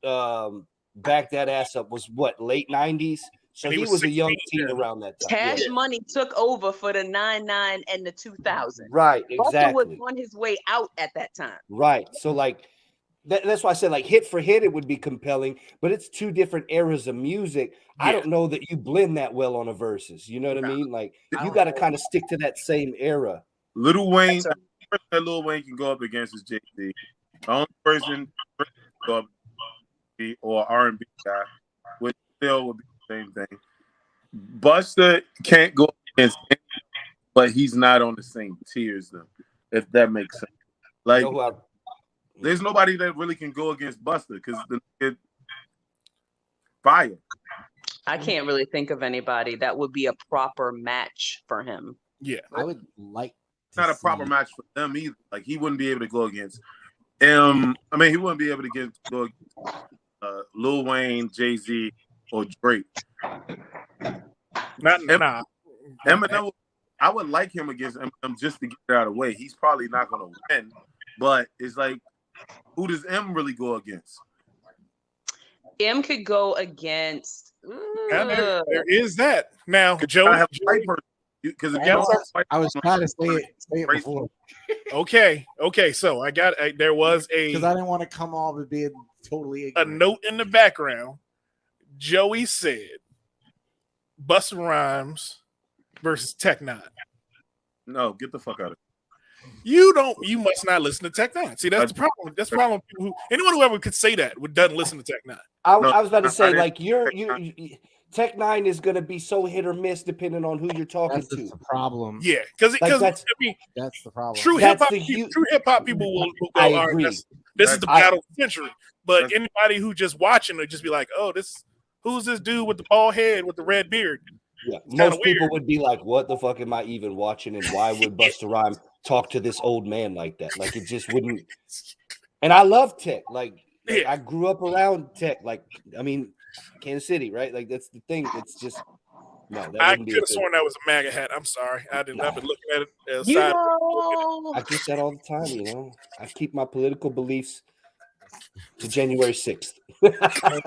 Speaker 5: Back That Ass Up was what, late 90s? So
Speaker 1: And
Speaker 5: he
Speaker 1: he
Speaker 5: was
Speaker 1: was
Speaker 5: a young
Speaker 1: 16
Speaker 5: teen around that time.
Speaker 3: Cash
Speaker 5: Yeah.
Speaker 3: Money took over for the 99 and the 2000.
Speaker 5: Right,
Speaker 3: Busta
Speaker 5: exactly.
Speaker 3: was on his way out at that time.
Speaker 5: Right. So like that's why I said like hit for hit it would be compelling, but it's two different eras of music. I
Speaker 1: Yeah.
Speaker 5: don't know that you blend that well on a versus. You know what I mean? Like
Speaker 2: I
Speaker 5: you
Speaker 2: don't
Speaker 5: got to
Speaker 2: know.
Speaker 5: kind of stick to that same era.
Speaker 4: Lil Wayne,
Speaker 3: That's right.
Speaker 4: the person that Lil Wayne can go up against is Jay-Z. The only person to go up or R&B guy, which still would be the same thing. Busta can't go against him, but he's not on the same tier as them, if that makes sense. Like,
Speaker 5: You know who I-
Speaker 4: there's nobody that really can go against Busta because the nigga fire.
Speaker 3: I can't really think of anybody that would be a proper match for him.
Speaker 1: Yeah.
Speaker 2: I would like
Speaker 4: It's not a proper match for them either. Like he wouldn't be able to go against he wouldn't be able to go against Lil Wayne, Jay-Z, or Drake.
Speaker 1: Nah.
Speaker 4: Eminem, I would like him against Eminem just to get it out of the way. He's probably not going to win, but it's like, who does M really go against?
Speaker 3: M could go against.
Speaker 1: Yeah, there is that. Now, Joey.
Speaker 4: I have a white person because if
Speaker 2: I
Speaker 4: y'all
Speaker 2: know.
Speaker 4: have a white
Speaker 2: I was
Speaker 4: person
Speaker 2: trying to
Speaker 4: on
Speaker 2: say it before
Speaker 1: Okay. So there was
Speaker 2: because I didn't want to come off as being totally
Speaker 1: a
Speaker 2: ignorant.
Speaker 1: note in the background. Joey said Busta Rhymes versus Tech Nine.
Speaker 4: No, get the fuck out of it.
Speaker 1: You must not listen to Tech Nine. See, that's the problem. That's the problem. Anyone who ever could say that doesn't listen to Tech Nine.
Speaker 5: I
Speaker 4: No,
Speaker 5: was about to
Speaker 4: I
Speaker 5: say
Speaker 4: didn't-
Speaker 5: like you Tech Nine is going to be so hit or miss depending on who you're talking
Speaker 2: That's
Speaker 5: to.
Speaker 2: the problem.
Speaker 1: Yeah, because
Speaker 5: that's-
Speaker 1: I mean,
Speaker 2: That's the problem.
Speaker 1: true hip
Speaker 5: That's
Speaker 1: hop
Speaker 5: the
Speaker 1: people will go.
Speaker 5: I
Speaker 1: "All right,
Speaker 5: agree.
Speaker 1: this is the
Speaker 5: I-
Speaker 1: battle of the century. But
Speaker 4: That's-
Speaker 1: anybody who just watching would just be like, "Oh, who's this dude with the bald head with the red beard?"
Speaker 5: Yeah,
Speaker 1: kinda
Speaker 5: most people
Speaker 1: weird.
Speaker 5: would be like, "What the fuck am I even watching?" And why would Busta Rhymes talk to this old man like that? Like it just wouldn't. And I love Tech. Like
Speaker 1: Yeah.
Speaker 5: I grew up around Tech. Like I mean, Kansas City, right? Like that's the thing. It's just no. That
Speaker 1: I
Speaker 5: wouldn't
Speaker 1: could
Speaker 5: be.
Speaker 1: have sworn that was a MAGA hat. I'm sorry, I didn't. I've been looking at it as
Speaker 3: You
Speaker 1: side.
Speaker 3: know,
Speaker 5: I get that all the time. You know, I keep my political beliefs to January 6th.
Speaker 3: That's funny.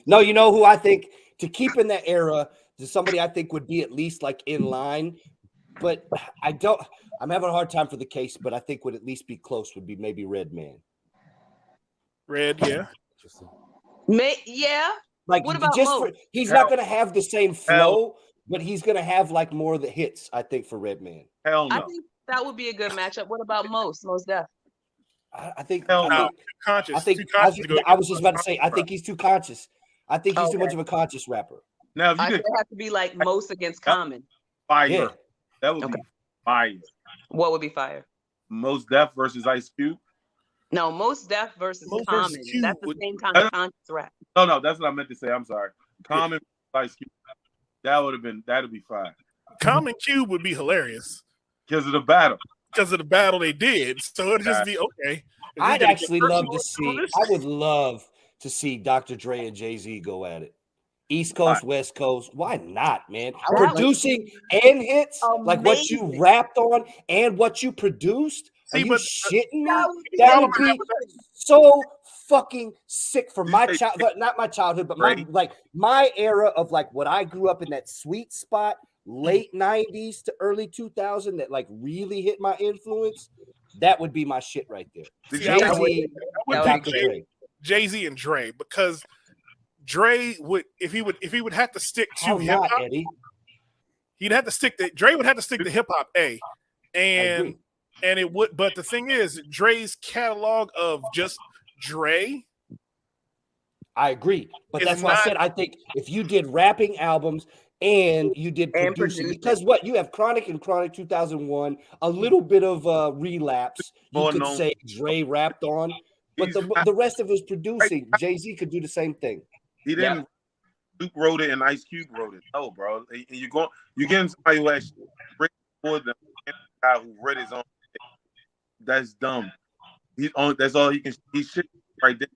Speaker 5: No, you know who I think to keep in that era is somebody I think would be at least like in line, but I don't. I'm having a hard time for the case, but I think would at least be close. Would be maybe Redman.
Speaker 1: Red, yeah.
Speaker 3: Yeah.
Speaker 5: Like
Speaker 3: What about
Speaker 5: just
Speaker 3: Mo?
Speaker 5: he's not going to have the same flow, but he's going to have like more of the hits. I think for Redman.
Speaker 4: Hell
Speaker 3: I
Speaker 4: no.
Speaker 3: think that would be a good matchup. What about Most Def?
Speaker 5: I think.
Speaker 4: Hell
Speaker 5: I
Speaker 4: no.
Speaker 5: think
Speaker 1: Too conscious.
Speaker 5: I think
Speaker 1: too conscious to go
Speaker 5: I was just about to say. I think he's too conscious. I think he's too much
Speaker 3: Okay.
Speaker 5: of a conscious rapper.
Speaker 4: Now, if
Speaker 3: I
Speaker 4: you
Speaker 3: think
Speaker 4: did
Speaker 3: it has to be like Most against Common.
Speaker 4: fire,
Speaker 5: Yeah.
Speaker 4: that would be
Speaker 3: Okay.
Speaker 4: fire.
Speaker 3: What would be fire?
Speaker 4: Most Def versus Ice Cube.
Speaker 3: No, Most Def versus
Speaker 1: Most
Speaker 3: Common.
Speaker 1: versus Cube
Speaker 3: That's the
Speaker 1: would-
Speaker 3: same kind of conscious rap.
Speaker 4: No, that's what I meant to say. I'm sorry. Common Ice Cube. That'd be fire
Speaker 1: Common Cube would be hilarious
Speaker 4: because of the battle.
Speaker 1: because of the battle they did. So it'd just be okay. if we
Speaker 5: I'd
Speaker 1: gotta get
Speaker 5: actually love
Speaker 1: personal,
Speaker 5: to
Speaker 1: let's do
Speaker 5: see.
Speaker 1: this.
Speaker 5: I would love to see Dr. Dre and Jay-Z go at it. East Coast, West Coast. Why not, man?
Speaker 3: I like-
Speaker 5: Producing and hits, like what you
Speaker 3: Amazing.
Speaker 5: rapped on and what you produced. Are
Speaker 1: See,
Speaker 5: you
Speaker 1: but-
Speaker 5: shitting me?
Speaker 3: That would be
Speaker 5: That
Speaker 1: problem
Speaker 5: would
Speaker 1: I
Speaker 5: be
Speaker 1: have with that-
Speaker 5: so fucking sick for my
Speaker 4: say-
Speaker 5: childhood, not my childhood, but my
Speaker 4: Right.
Speaker 5: like my era of like what I grew up in that sweet spot, late 90s to early 2000 that like really hit my influence. That would be my shit right there.
Speaker 4: Did
Speaker 1: See,
Speaker 4: you
Speaker 1: I
Speaker 4: guys-
Speaker 1: would-
Speaker 5: Jay-Z,
Speaker 1: I would
Speaker 3: That
Speaker 1: pick
Speaker 3: would
Speaker 5: Dr. Dre.
Speaker 1: Jay-Z and Dre because Dre would if he would have to stick to
Speaker 5: How
Speaker 1: hip
Speaker 5: not,
Speaker 1: hop,
Speaker 5: Eddie?
Speaker 1: he'd have to stick to Dre would have to stick to hip hop
Speaker 5: I agree.
Speaker 1: and it would, but the thing is, Dre's catalog of just Dre.
Speaker 5: I agree, but
Speaker 1: It's
Speaker 5: that's why I
Speaker 1: not-
Speaker 5: said I think if you did rapping albums and you did
Speaker 3: And
Speaker 5: producing,
Speaker 3: producing.
Speaker 5: because what you have Chronic and Chronic 2001, a little bit of Relapse, you
Speaker 4: More
Speaker 5: could
Speaker 4: known-
Speaker 5: say Dre rapped on, but
Speaker 4: He's
Speaker 5: the
Speaker 4: not-
Speaker 5: rest of it was producing. Jay-Z could do the same thing.
Speaker 4: He didn't. Luke wrote it and Ice Cube wrote it. No, bro. And you're getting somebody who actually written for them. Guy who read his own. That's dumb. That's all he can. He should right there.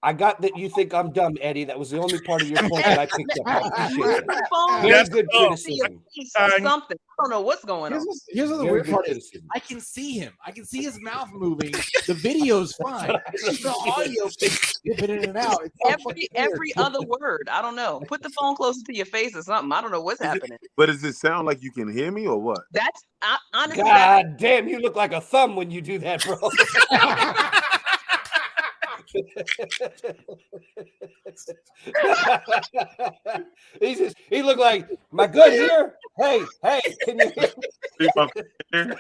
Speaker 5: I got that you think I'm dumb, Eddie. That was the only part of your point that I picked up. I appreciate
Speaker 3: Move
Speaker 5: it.
Speaker 3: the phone
Speaker 5: Very
Speaker 1: That's
Speaker 5: good
Speaker 1: dumb.
Speaker 3: to your
Speaker 5: criticism.
Speaker 3: face or something. I don't know what's going on.
Speaker 2: Here's what the
Speaker 5: Very
Speaker 2: weird
Speaker 5: good
Speaker 2: part is.
Speaker 5: criticism.
Speaker 2: I can see him. I can see his mouth moving. The video's fine. The audio keeps dipping in and out. It's so fucking
Speaker 3: Every
Speaker 2: weird.
Speaker 3: other word. I don't know. Put the phone closer to your face or something. I don't know what's happening.
Speaker 4: But does it sound like you can hear me or what?
Speaker 3: That's honestly. That's,
Speaker 5: God damn, you look like a thumb when you do that, bro. He looked like, am I good here? Hey, can you hear me?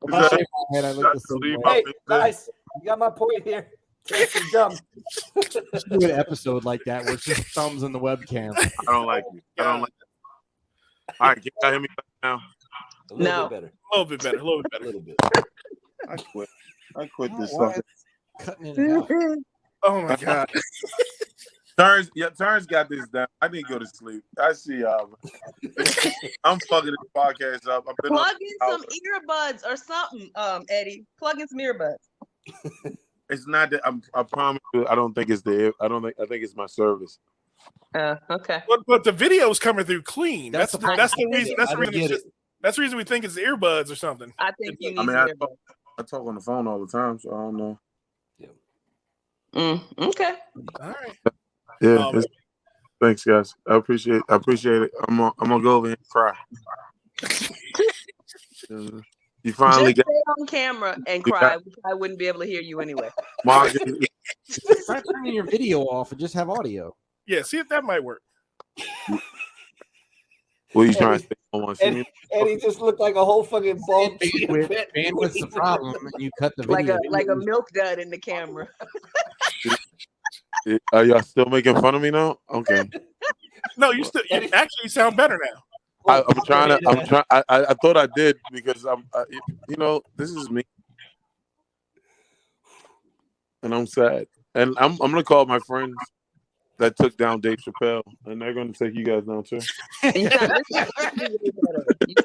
Speaker 2: When I shake my head, I look the same way.
Speaker 5: Hey, guys, you got my point here. That's dumb.
Speaker 2: Let's do an episode like that where it's just thumbs in the webcam.
Speaker 4: I don't like you. I don't like it. All right, can y'all hear me now?
Speaker 5: A little
Speaker 3: No.
Speaker 5: bit better.
Speaker 1: A little bit better. A little bit
Speaker 5: A
Speaker 1: better.
Speaker 5: little bit.
Speaker 4: I quit this
Speaker 2: Why
Speaker 4: fucking.
Speaker 2: it's cutting in and out.
Speaker 1: Oh my god.
Speaker 4: Turns got this down. I didn't go to sleep. I see y'all. I'm fucking this podcast up. I've been
Speaker 3: plug in some earbuds or something, Eddie. Plug in some earbuds.
Speaker 4: It's not that I promise you. I don't think it's the. I think it's my service.
Speaker 3: Okay.
Speaker 1: But the video's coming through clean. That's the reason. That's the
Speaker 5: I
Speaker 1: reason.
Speaker 5: get it.
Speaker 1: That's the reason we think it's the earbuds or something.
Speaker 3: I think you need
Speaker 4: I mean,
Speaker 3: some earbuds.
Speaker 4: I talk on the phone all the time, so I don't know.
Speaker 3: Okay.
Speaker 1: All right.
Speaker 4: Yeah.
Speaker 1: Um,
Speaker 4: Thanks, guys. I appreciate it. I'm gonna go over here and cry. You finally
Speaker 3: Just
Speaker 4: got
Speaker 3: stay on camera and cry. I wouldn't be able to hear you anyway.
Speaker 4: Mark.
Speaker 2: Try turning your video off and just have audio.
Speaker 1: Yeah. See if that might work.
Speaker 4: What are you trying to say? I want to see me?
Speaker 5: And he just looked like a whole fucking bald
Speaker 2: Bandwidth's the problem, and you cut the video.
Speaker 3: Like a milk dud in the camera.
Speaker 4: Are y'all still making fun of me now? Okay.
Speaker 1: No, you actually sound better now.
Speaker 4: I'm trying. I thought I did because this is me, and I'm sad, and I'm gonna call my friends that took down Dave Chappelle, and they're gonna take you guys down too.
Speaker 3: You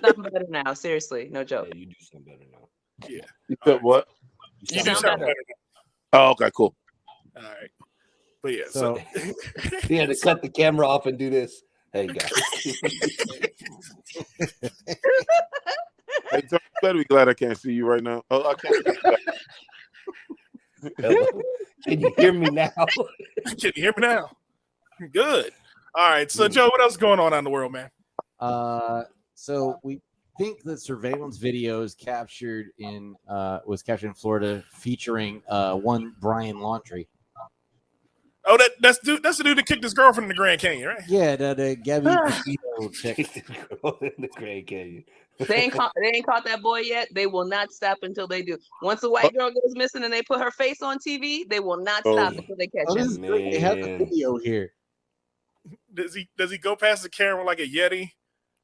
Speaker 3: sound better now. Seriously, no joke.
Speaker 5: Yeah, you do sound better now.
Speaker 1: Yeah.
Speaker 4: You said what?
Speaker 3: You
Speaker 1: do
Speaker 3: sound better.
Speaker 1: now.
Speaker 4: Oh, okay, cool.
Speaker 1: All right. But yeah.
Speaker 2: So
Speaker 5: He had to cut the camera off and do this. Hey guys.
Speaker 4: Hey, Tom, you better be glad I can't see you right now. Oh, I can't.
Speaker 5: Hello? Can you hear me now?
Speaker 1: Can you hear me now? Good. All right. So Joe, what else is going on in the world, man?
Speaker 2: So we think the surveillance video is was captured in Florida, featuring one Brian Laundrie.
Speaker 1: Oh, that's the dude that kicked his girlfriend in the Grand Canyon, right?
Speaker 2: Yeah, the Gabby Petito chick.
Speaker 5: In the Grand Canyon.
Speaker 3: They ain't caught that boy yet. They will not stop until they do. Once a white girl goes missing and they put her face on TV, they will not stop until they catch
Speaker 2: Oh, this
Speaker 3: him.
Speaker 2: is great. They have the video here.
Speaker 1: Does he go past the camera like a Yeti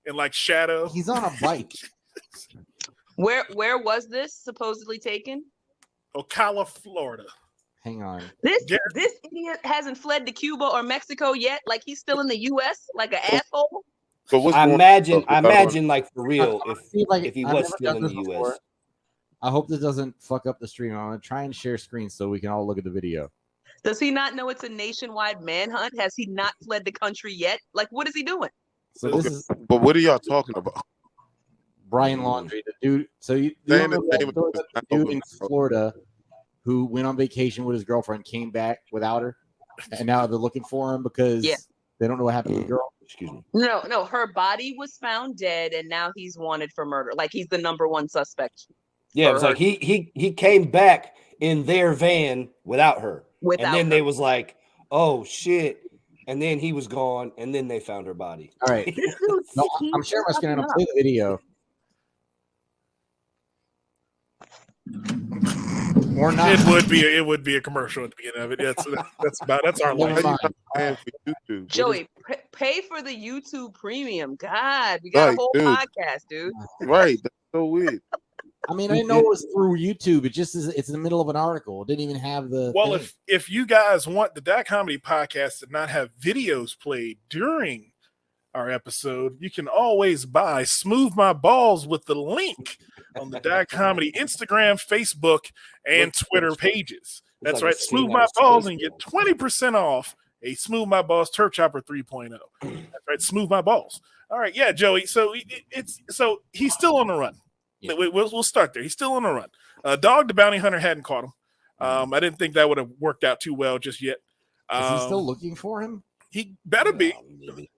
Speaker 1: in like shadow?
Speaker 2: He's on a bike.
Speaker 3: Where was this supposedly taken?
Speaker 1: Ocala, Florida.
Speaker 2: Hang on.
Speaker 3: This idiot hasn't fled to Cuba or Mexico yet. Like he's still in the U.S. like an asshole.
Speaker 4: So what's
Speaker 5: I
Speaker 4: going
Speaker 5: imagine like for real, if he
Speaker 2: I've
Speaker 5: was
Speaker 2: never
Speaker 5: still
Speaker 2: done
Speaker 5: in the
Speaker 2: this
Speaker 5: US.
Speaker 2: before. I hope this doesn't fuck up the stream. I'm gonna try and share screen so we can all look at the video.
Speaker 3: Does he not know it's a nationwide manhunt? Has he not fled the country yet? Like what is he doing?
Speaker 2: So this is
Speaker 4: But what are y'all talking about?
Speaker 2: Brian Laundrie, the dude. So you
Speaker 4: Saying
Speaker 2: know
Speaker 4: the name of
Speaker 2: the dude in Florida who went on vacation with his girlfriend, came back without her, and now they're looking for him because they don't know what happened to the girl.
Speaker 5: Excuse me.
Speaker 3: No, her body was found dead, and now he's wanted for murder. Like he's the number one suspect.
Speaker 5: Yeah, it was like he came back in their van without her. And then they was like, oh shit. And then he was gone, and then they found her body.
Speaker 2: All right. No, I'm sharing my screen and I'll play the video. Or not.
Speaker 1: It would be a commercial at the beginning of it. That's our
Speaker 2: Never
Speaker 1: life.
Speaker 2: mind.
Speaker 3: Joey, pay for the YouTube premium. God, we got a whole podcast, dude.
Speaker 4: Right. That's so weird.
Speaker 2: I mean, I know it was through YouTube. It just is. It's in the middle of an article. It didn't even have the.
Speaker 1: Well,
Speaker 2: thing.
Speaker 1: if you guys want the Dot Comedy Podcast to not have videos played during our episode, you can always buy Smooth My Balls with the link on the Dot Comedy Instagram, Facebook, and Twitter pages. That's
Speaker 5: like
Speaker 1: right.
Speaker 5: a scene
Speaker 1: Smooth
Speaker 5: out
Speaker 1: My
Speaker 5: of
Speaker 1: Balls and get
Speaker 5: Spaceballs.
Speaker 1: 20% off a Smooth My Balls Turf Chopper 3.0. That's right. Smooth My Balls. All right. Yeah, Joey. So so he's still on the run.
Speaker 2: Yeah.
Speaker 1: We'll start there. He's still on the run. Dog the Bounty Hunter hadn't caught him. I didn't think that would have worked out too well just yet.
Speaker 2: Is he still looking for him?
Speaker 1: He better be.
Speaker 5: Maybe.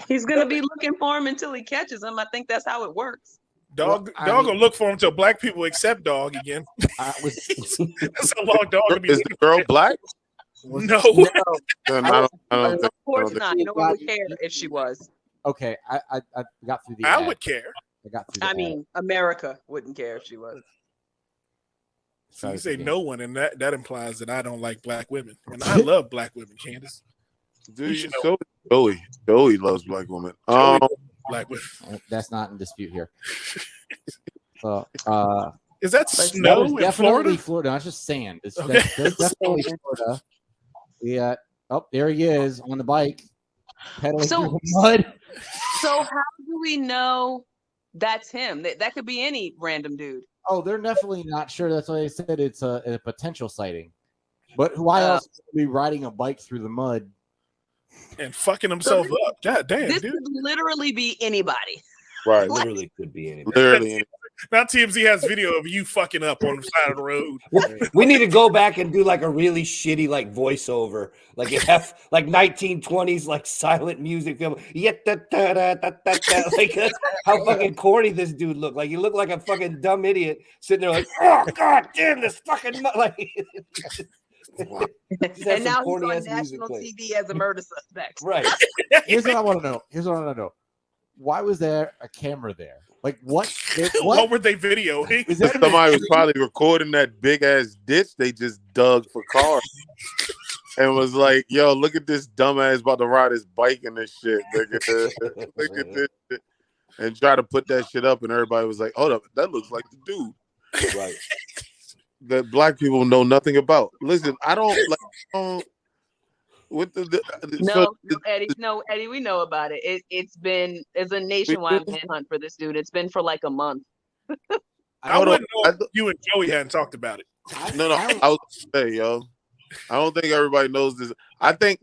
Speaker 3: He's gonna be looking for him until he catches him. I think that's how it works.
Speaker 1: Dog
Speaker 2: Well, I
Speaker 1: dog
Speaker 2: mean-
Speaker 1: gonna look for him until black people accept dog again.
Speaker 2: I was.
Speaker 1: That's how long dog gonna be.
Speaker 4: Is the girl black?
Speaker 1: No.
Speaker 4: Then I don't
Speaker 3: Of
Speaker 4: think.
Speaker 3: course not. No one would care if she was.
Speaker 2: Okay, I got through the.
Speaker 1: I
Speaker 2: ad.
Speaker 1: would care.
Speaker 2: I got through. The
Speaker 3: I
Speaker 2: ad.
Speaker 3: mean, America wouldn't care if she was.
Speaker 1: So you
Speaker 2: Sorry,
Speaker 1: say
Speaker 2: again.
Speaker 1: no one, and that implies that I don't like black women, and I love black women. Candace,
Speaker 4: Dude,
Speaker 1: You should know.
Speaker 4: so Joey. Joey loves black women.
Speaker 1: Joey black women.
Speaker 2: That's not in dispute here. So,
Speaker 1: Is that
Speaker 3: That
Speaker 2: that
Speaker 1: snow
Speaker 2: was
Speaker 1: in
Speaker 2: definitely
Speaker 1: Florida?
Speaker 2: Florida, not just sand. It's
Speaker 1: Okay.
Speaker 2: that's definitely Florida. Yeah. Oh, there he is on the bike, pedaling
Speaker 3: So-
Speaker 2: through the mud.
Speaker 3: So how do we know that's him? That could be any random dude.
Speaker 2: Oh, they're definitely not sure. That's why they said it's a potential sighting. But why
Speaker 3: Uh,
Speaker 2: else would be riding a bike through the mud?
Speaker 1: And fucking himself up. God damn,
Speaker 3: This
Speaker 1: dude.
Speaker 3: could literally be anybody.
Speaker 4: Right.
Speaker 5: Literally could be anybody.
Speaker 4: Literally.
Speaker 1: Now TMZ has video of you fucking up on the side of the road.
Speaker 5: We need to go back and do like a really shitty like voiceover, like it have like 1920s like silent music film. Yeah, like that's how fucking corny this dude looked. Like he looked like a fucking dumb idiot sitting there like, oh god damn this fucking like. Just have
Speaker 3: And now
Speaker 5: some
Speaker 3: he's
Speaker 5: corny
Speaker 3: on
Speaker 5: ass music
Speaker 3: national
Speaker 5: playing.
Speaker 3: TV as a murder suspect.
Speaker 5: Right.
Speaker 2: Here's what I want to know. Why was there a camera there? Like what?
Speaker 1: What
Speaker 2: What
Speaker 1: were they videoing?
Speaker 2: is that?
Speaker 4: Somebody was probably recording that big ass ditch they just dug for cars. And was like, yo, look at this dumbass about to ride his bike and this shit. Look at this shit. And try to put that shit up, and everybody was like, hold up, that looks like the dude
Speaker 5: Right.
Speaker 4: that black people know nothing about. Listen, I don't like with
Speaker 3: No, Eddie, we know about it. It's a nationwide manhunt for this dude. It's been for like a month.
Speaker 1: I
Speaker 4: Hold
Speaker 1: wouldn't
Speaker 4: on.
Speaker 1: know if you and Joey hadn't talked about it.
Speaker 4: No, I was gonna say, yo, I don't think everybody knows this. I think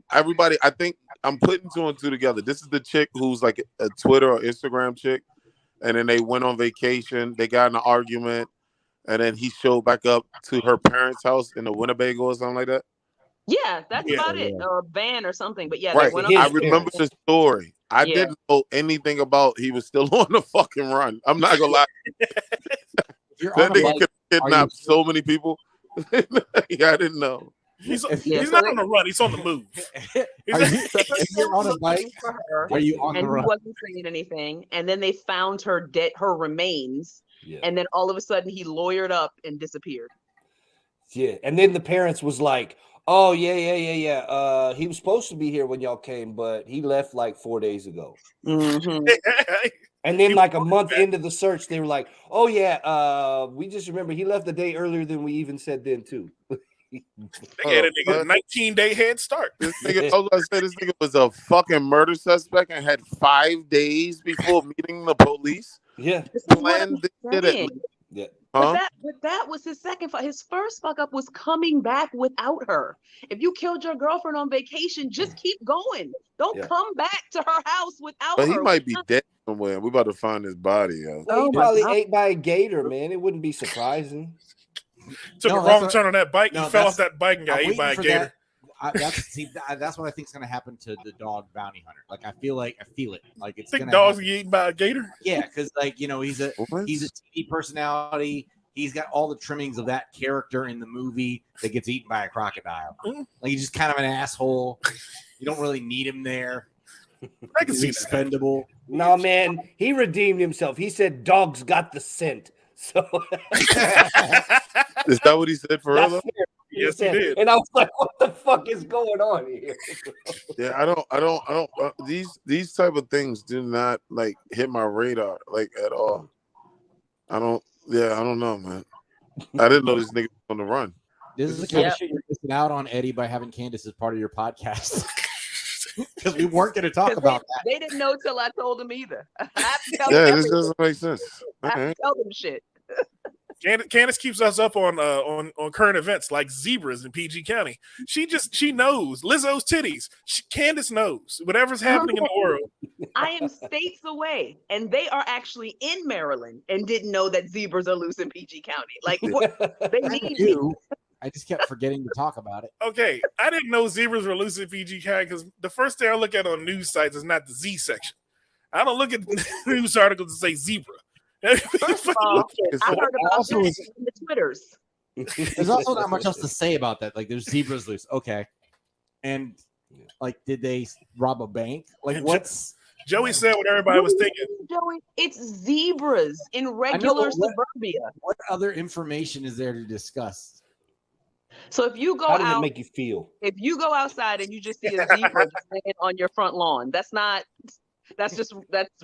Speaker 4: I'm putting two and two together. This is the chick who's like a Twitter or Instagram chick, and then they went on vacation. They got in an argument, and then he showed back up to her parents' house in the Winnebago or something like that.
Speaker 3: Yeah, that's
Speaker 1: Yeah.
Speaker 3: about it. Or a van or something. But yeah,
Speaker 4: Right.
Speaker 3: they went
Speaker 5: His
Speaker 4: I
Speaker 3: on
Speaker 4: remember the story. I
Speaker 3: Yeah.
Speaker 4: didn't know anything about he was still on the fucking run. I'm not gonna lie.
Speaker 2: If you're
Speaker 4: That
Speaker 2: on a
Speaker 4: nigga
Speaker 2: bike,
Speaker 4: could kidnap so many people. Yeah, I didn't know.
Speaker 1: He's
Speaker 3: Yeah,
Speaker 1: he's
Speaker 3: so
Speaker 1: not
Speaker 3: they-
Speaker 1: on the run. He's on the move. He's
Speaker 2: Are
Speaker 1: not-
Speaker 2: you, if you're on a bike,
Speaker 3: for her,
Speaker 2: are you on
Speaker 3: and
Speaker 2: the
Speaker 3: he
Speaker 2: run?
Speaker 3: wasn't saying anything. And then they found her remains.
Speaker 5: Yeah.
Speaker 3: And then all of a sudden he lawyered up and disappeared.
Speaker 5: Yeah. And then the parents was like, oh yeah. He was supposed to be here when y'all came, but he left like 4 days ago.
Speaker 3: Mhm.
Speaker 5: And then, like a month into the search, they were like, "Oh yeah, we just remember he left a day earlier than we even said then too."
Speaker 1: They had a nigga 19-day head start.
Speaker 4: This nigga, I was gonna say this nigga was a fucking murder suspect and had 5 days before meeting the police.
Speaker 5: Yeah,
Speaker 3: This is what
Speaker 4: Planned
Speaker 3: I'm
Speaker 4: this shit at
Speaker 3: saying.
Speaker 5: yeah,
Speaker 4: Huh?
Speaker 3: But that was his second fuck. His first fuck up was coming back without her. If you killed your girlfriend on vacation, just keep going. Don't
Speaker 5: Yeah.
Speaker 3: come back to her house without
Speaker 4: But
Speaker 3: her.
Speaker 4: he might be dead somewhere. We about to find his body, yo.
Speaker 5: Well, he
Speaker 3: Oh my
Speaker 5: probably
Speaker 3: God.
Speaker 5: ate by a gator, man. It wouldn't be surprising.
Speaker 1: Took
Speaker 2: No,
Speaker 1: a
Speaker 2: that's
Speaker 1: wrong
Speaker 2: what-
Speaker 1: turn on that bike.
Speaker 2: no,
Speaker 1: he fell
Speaker 2: that's-
Speaker 1: off that bike and got
Speaker 2: I'm
Speaker 1: ate by a
Speaker 2: waiting for
Speaker 1: gator.
Speaker 2: that. That's what I think is going to happen to the dog bounty hunter. Like I feel it. Like it's
Speaker 1: Think
Speaker 2: going
Speaker 1: dogs
Speaker 2: to.
Speaker 1: get eaten by a gator?
Speaker 2: Yeah, because like he's a
Speaker 4: What?
Speaker 2: TV personality. He's got all the trimmings of that character in the movie that gets eaten by a crocodile.
Speaker 1: Mhm.
Speaker 2: Like he's just kind of an asshole. You don't really need him there.
Speaker 1: I can
Speaker 2: He's
Speaker 1: see that.
Speaker 2: expendable.
Speaker 5: No, man, he redeemed himself. He said, "Dogs got the scent." So
Speaker 4: Is that what he said for real?
Speaker 5: that's
Speaker 4: though?
Speaker 5: fair.
Speaker 1: Yes, he
Speaker 5: said.
Speaker 1: did.
Speaker 5: And I was like, "What the fuck is going on here?"
Speaker 4: Yeah, I don't. These type of things do not like hit my radar like at all. I don't
Speaker 7: Yeah, I don't know, man. I didn't know this nigga was on the run.
Speaker 2: This is the kind
Speaker 3: Yep.
Speaker 2: of shit you're missing out on, Eddie, by having Candace as part of your podcast. Because we weren't going to talk
Speaker 3: 'Cause
Speaker 2: about that.
Speaker 3: They didn't know till I told them either. I have to tell
Speaker 7: Yeah,
Speaker 3: them
Speaker 7: this
Speaker 3: everything.
Speaker 7: doesn't make sense.
Speaker 3: I have
Speaker 7: Alright.
Speaker 3: to tell them shit.
Speaker 1: Candace keeps us up on current events like zebras in PG County. She knows Lizzo's titties. Candace knows whatever's happening in the world.
Speaker 3: I am states away, and they are actually in Maryland and didn't know that zebras are loose in PG County. Like, what? They
Speaker 2: I
Speaker 3: need me.
Speaker 2: knew. I just kept forgetting to talk about it.
Speaker 1: Okay, I didn't know zebras were loose in PG County because the first thing I look at on news sites is not the Z section. I don't look at news articles that say zebra.
Speaker 3: First of all, I heard about
Speaker 2: Also,
Speaker 3: that in the Twitters.
Speaker 2: there's also not much else to say about that. Like, there's zebras loose. Okay. And, like, did they rob a bank? Like, what's.
Speaker 1: Joey said what everybody was thinking.
Speaker 3: Joey, it's zebras in regular suburbia.
Speaker 2: What other information is there to discuss?
Speaker 3: So if you go
Speaker 5: How did it
Speaker 3: out,
Speaker 5: make you feel?
Speaker 3: if you go outside and you just see a zebra just laying on your front lawn, that's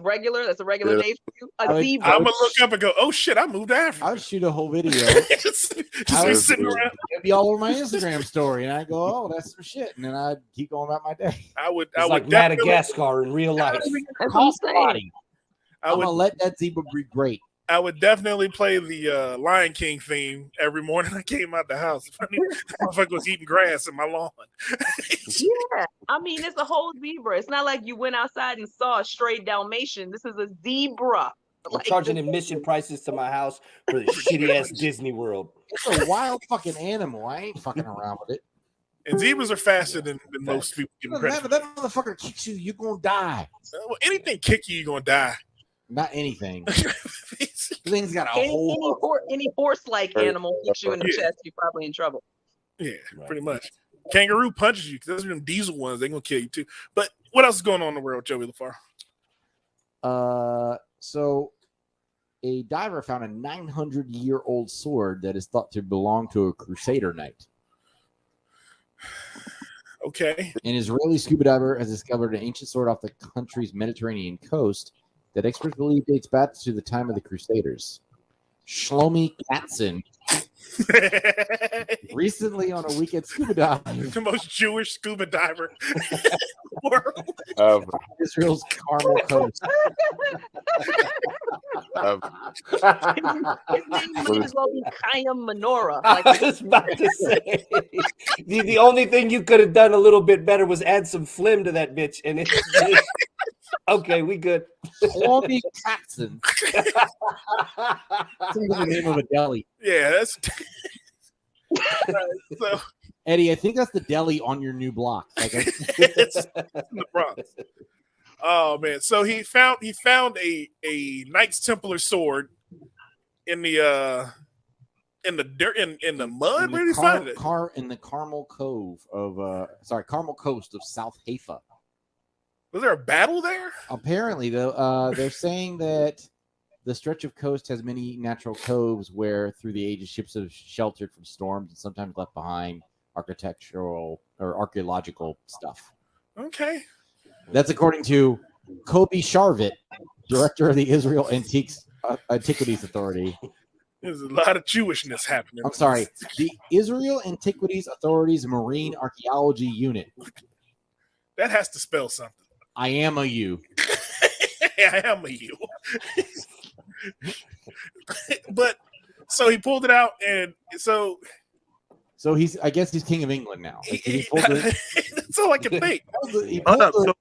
Speaker 3: regular. That's a regular
Speaker 7: Yeah.
Speaker 3: day for you.
Speaker 2: I
Speaker 3: A
Speaker 2: would-
Speaker 3: zebra.
Speaker 1: I'm gonna look up and go, "Oh shit, I moved to
Speaker 2: I
Speaker 1: Africa."
Speaker 2: would shoot a whole video.
Speaker 1: just
Speaker 2: I
Speaker 1: be
Speaker 2: would-
Speaker 1: sitting around.
Speaker 2: It'd be all over my Instagram story. And I go, oh, that's some shit. And then I'd keep going about my day.
Speaker 1: I would
Speaker 5: It's like
Speaker 1: definitely,
Speaker 5: Madagascar in real life.
Speaker 3: That's what I'm saying.
Speaker 2: Body.
Speaker 1: I
Speaker 2: I'm going to
Speaker 1: would,
Speaker 2: let that zebra be great.
Speaker 1: I would definitely play the Lion King theme every morning I came out the house. If I knew the motherfucker was eating grass in my lawn.
Speaker 3: Yeah, I mean, it's a whole zebra. It's not like you went outside and saw a stray Dalmatian. This is a zebra.
Speaker 5: I'm charging admission prices to my house for this shitty ass Disney World.
Speaker 2: It's a wild fucking animal. I ain't fucking around with it.
Speaker 1: And zebras are faster than most people give them credit.
Speaker 2: If that motherfucker kicks you, you're going to die.
Speaker 1: Well, anything kick you, you're gonna die.
Speaker 2: Not anything. The thing's got a whole.
Speaker 3: Any horse-like animal hits you in the
Speaker 1: Yeah.
Speaker 3: chest, you're probably in trouble.
Speaker 1: Yeah,
Speaker 5: Right.
Speaker 1: pretty much. Kangaroo punches you because those are them diesel ones. They're gonna kill you too. But what else is going on in the world, Joey LaFar?
Speaker 2: So a diver found a 900-year-old sword that is thought to belong to a Crusader knight.
Speaker 1: Okay.
Speaker 2: An Israeli scuba diver has discovered an ancient sword off the country's Mediterranean coast that experts believe dates back to the time of the Crusaders. Shlomi Katzen recently on a weekend scuba dive
Speaker 1: The most Jewish scuba diver in the world.
Speaker 2: Israel's Carmel coast.
Speaker 3: His name might as well be Chaim Menorah.
Speaker 5: I
Speaker 3: Like,
Speaker 5: was about to say the only thing you could have done a little bit better was add some phlegm to that bitch, and it's just, okay, we good.
Speaker 2: Shlomi Katzen. Seems like the name of a deli.
Speaker 1: Yeah, that's so
Speaker 2: Eddie, I think that's the deli on your new block. Like,
Speaker 1: it's in the Bronx. Oh man! So he found a Knights Templar sword in the dirt in the mud. Where did he find it?
Speaker 2: In the Carmel Cove of Carmel Coast of South Haifa.
Speaker 1: Was there a battle there?
Speaker 2: Apparently, though, they're saying that the stretch of coast has many natural coves where, through the ages, ships have sheltered from storms and sometimes left behind architectural or archaeological stuff.
Speaker 1: Okay.
Speaker 2: That's according to Kobe Sharvit, director of the Israel Antiquities Authority.
Speaker 1: There's a lot of Jewishness happening.
Speaker 2: I'm sorry, the Israel Antiquities Authority's Marine Archaeology Unit.
Speaker 1: That has to spell something.
Speaker 2: I am a you.
Speaker 1: I am a you. But so he pulled it out, and so
Speaker 2: So I guess he's king of England now. Like, he pulled it-
Speaker 1: that's all I can think.
Speaker 2: he
Speaker 7: Hold
Speaker 2: pulled
Speaker 7: up,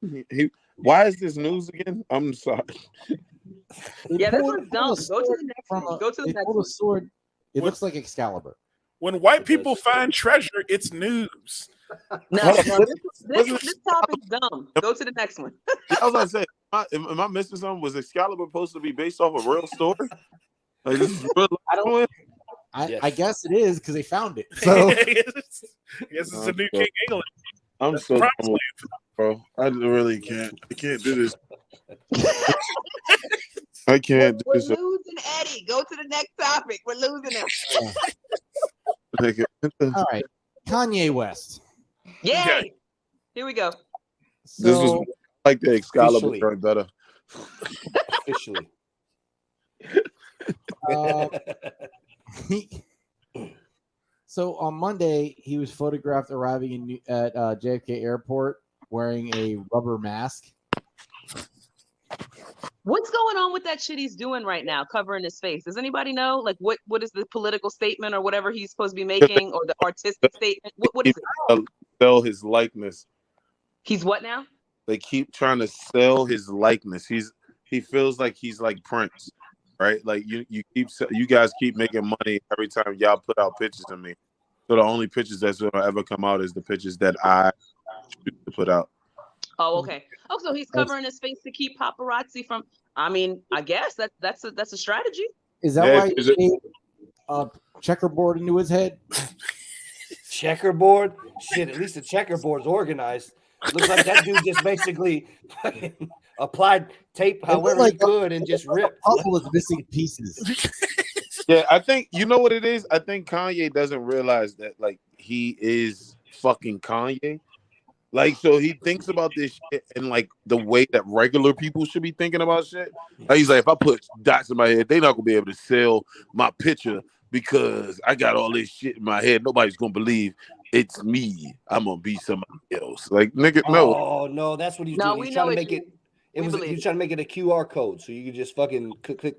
Speaker 2: the-
Speaker 7: why is this news again? I'm sorry.
Speaker 3: yeah, this
Speaker 2: pulled-
Speaker 3: one's dumb.
Speaker 2: pulled a
Speaker 3: Go to
Speaker 2: sword
Speaker 3: the next
Speaker 2: from
Speaker 3: one.
Speaker 2: a-
Speaker 3: Go to the
Speaker 2: they
Speaker 3: next
Speaker 2: pulled a
Speaker 3: one.
Speaker 2: sword. It
Speaker 1: What-
Speaker 2: looks like Excalibur.
Speaker 1: When white people find treasure, it's news.
Speaker 3: No,
Speaker 7: Hold
Speaker 3: no,
Speaker 7: up,
Speaker 3: this topic's dumb. Go to the next one.
Speaker 7: I was gonna say, am I missing something? Was Excalibur supposed to be based off a real story? Like, this is real
Speaker 2: I don't-
Speaker 7: life?
Speaker 5: Yes.
Speaker 2: I guess it is because they found it. So
Speaker 1: Yes, it's a new King England.
Speaker 7: I'm so
Speaker 1: Promise
Speaker 7: done with it, bro. I really can't. I can't do this. I can't do
Speaker 3: We're
Speaker 7: this.
Speaker 3: losing Eddie. Go to the next topic. We're losing him.
Speaker 7: Nigga.
Speaker 2: all right, Kanye West.
Speaker 3: Yay!
Speaker 1: Okay.
Speaker 3: Here we go.
Speaker 7: This was
Speaker 2: So
Speaker 7: like the Excalibur
Speaker 5: Officially.
Speaker 7: turned better.
Speaker 5: Officially.
Speaker 2: So on Monday, he was photographed arriving at JFK Airport wearing a rubber mask.
Speaker 3: What's going on with that shit he's doing right now, covering his face? Does anybody know? Like, what is the political statement or whatever he's supposed to be making, or the artistic statement? What is it?
Speaker 7: Sell his likeness.
Speaker 3: He's what now?
Speaker 7: They keep trying to sell his likeness. He feels like he's like Prince, right? Like you guys keep making money every time y'all put out pictures of me. So the only pictures that's gonna ever come out is the pictures that I choose to put out.
Speaker 3: Oh, okay. Oh, so he's covering his face to keep paparazzi from. I mean, I guess that's a strategy.
Speaker 2: Is that
Speaker 7: Yeah,
Speaker 2: why he shaved a checkerboard into his head?
Speaker 5: Checkerboard? Shit, at least the checkerboard's organized. Looks like that dude just basically fucking applied tape however he could and just ripped.
Speaker 2: Puzzle is missing pieces.
Speaker 7: Yeah, I think you know what it is. I think Kanye doesn't realize that like he is fucking Kanye. Like, so he thinks about this shit in like the way that regular people should be thinking about shit. Like, he's like, if I put dots in my head, they're not gonna be able to sell my picture because I got all this shit in my head. Nobody's gonna believe it's me. I'm gonna be somebody else. Like, nigga, no.
Speaker 5: Oh no, that's what he's
Speaker 3: No,
Speaker 5: doing.
Speaker 3: we
Speaker 5: He's
Speaker 3: know
Speaker 5: trying to
Speaker 3: it's
Speaker 5: make
Speaker 3: you.
Speaker 5: it.
Speaker 3: We
Speaker 5: He
Speaker 3: believe
Speaker 5: was trying to make it a QR code, so you could just fucking click and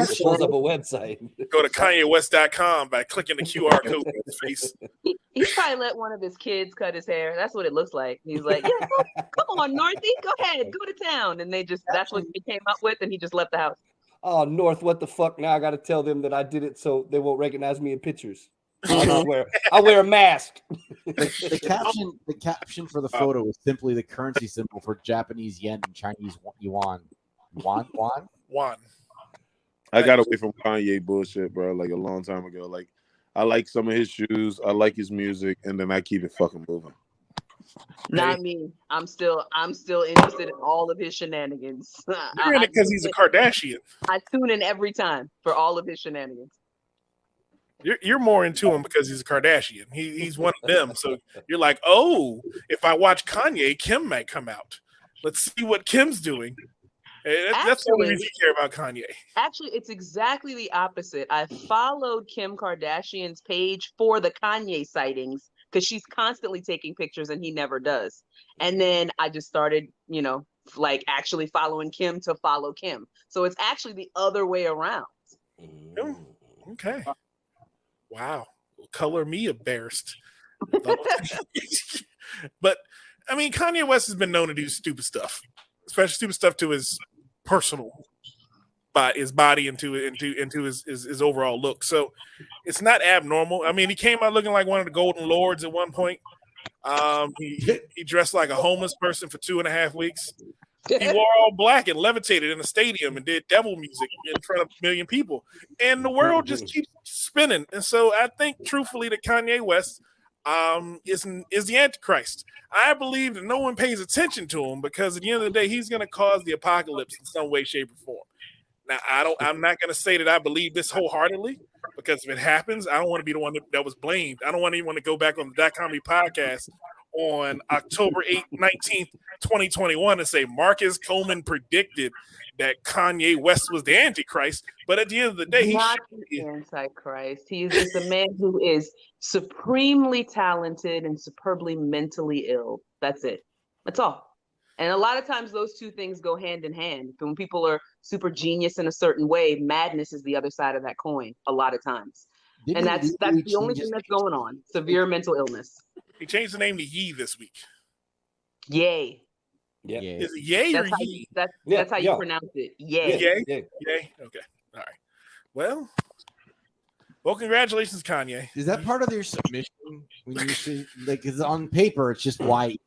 Speaker 5: it shows up a website.
Speaker 1: Go to KanyeWest.com by clicking the QR code on his face.
Speaker 3: He probably let one of his kids cut his hair. That's what it looks like. He's like, yeah, come on, Northy, go ahead, go to town. And that's what he came up with, and he just left the house.
Speaker 5: Oh, North, what the fuck? Now I got to tell them that I did it so they won't recognize me in pictures. I wear a mask.
Speaker 2: The caption for the photo is simply the currency symbol for Japanese yen and Chinese yuan. Yuan?
Speaker 1: Juan.
Speaker 7: I got away from Kanye bullshit, bro, like a long time ago. Like, I like some of his shoes, I like his music, and then I keep it fucking moving.
Speaker 3: Not me. I'm still interested in all of his shenanigans.
Speaker 1: You're in it because he's a Kardashian.
Speaker 3: I tune in every time for all of his shenanigans.
Speaker 1: You're more into him because he's a Kardashian. He's one of them. So you're like, oh, if I watch Kanye, Kim might come out. Let's see what Kim's doing. That's the only reason you care about Kanye.
Speaker 3: Actually, it's exactly the opposite. I followed Kim Kardashian's page for the Kanye sightings because she's constantly taking pictures and he never does. And then I just started, like actually following Kim to follow Kim. So it's actually the other way around.
Speaker 1: Oh, okay. Wow. Color me embarrassed. But I mean, Kanye West has been known to do stupid stuff, especially stupid stuff to his personal his body into his overall look. So it's not abnormal. I mean, he came out looking like one of the Golden Lords at one point. He dressed like a homeless person for 2.5 weeks. He wore all black and levitated in a stadium and did devil music in front of 1 million people. And the world just keeps spinning. And so I think, truthfully, that Kanye West is the Antichrist. I believe that no one pays attention to him because at the end of the day, he's going to cause the apocalypse in some way, shape, or form. Now, I'm not going to say that I believe this wholeheartedly because if it happens, I don't want to be the one that was blamed. I don't want anyone to go back on the .comedy podcast on October 19th, 2021 and say Marcus Coleman predicted that Kanye West was the Antichrist. But at the end of the day,
Speaker 3: he's not the Antichrist. He is just a man who is supremely talented and superbly mentally ill. That's it. That's all. And a lot of times those two things go hand in hand. When people are super genius in a certain way, madness is the other side of that coin a lot of times. And that's the only thing that's going on. Severe mental illness.
Speaker 1: He changed the name to Ye this week.
Speaker 3: Yay.
Speaker 5: Yeah.
Speaker 1: Is it Yay or Ye?
Speaker 3: That's how you pronounce it. Yay.
Speaker 1: Yay?
Speaker 5: Yeah.
Speaker 1: Yay? Okay. All right. Well, congratulations, Kanye.
Speaker 2: Is that part of your submission? When you say, like, because on paper it's just YE.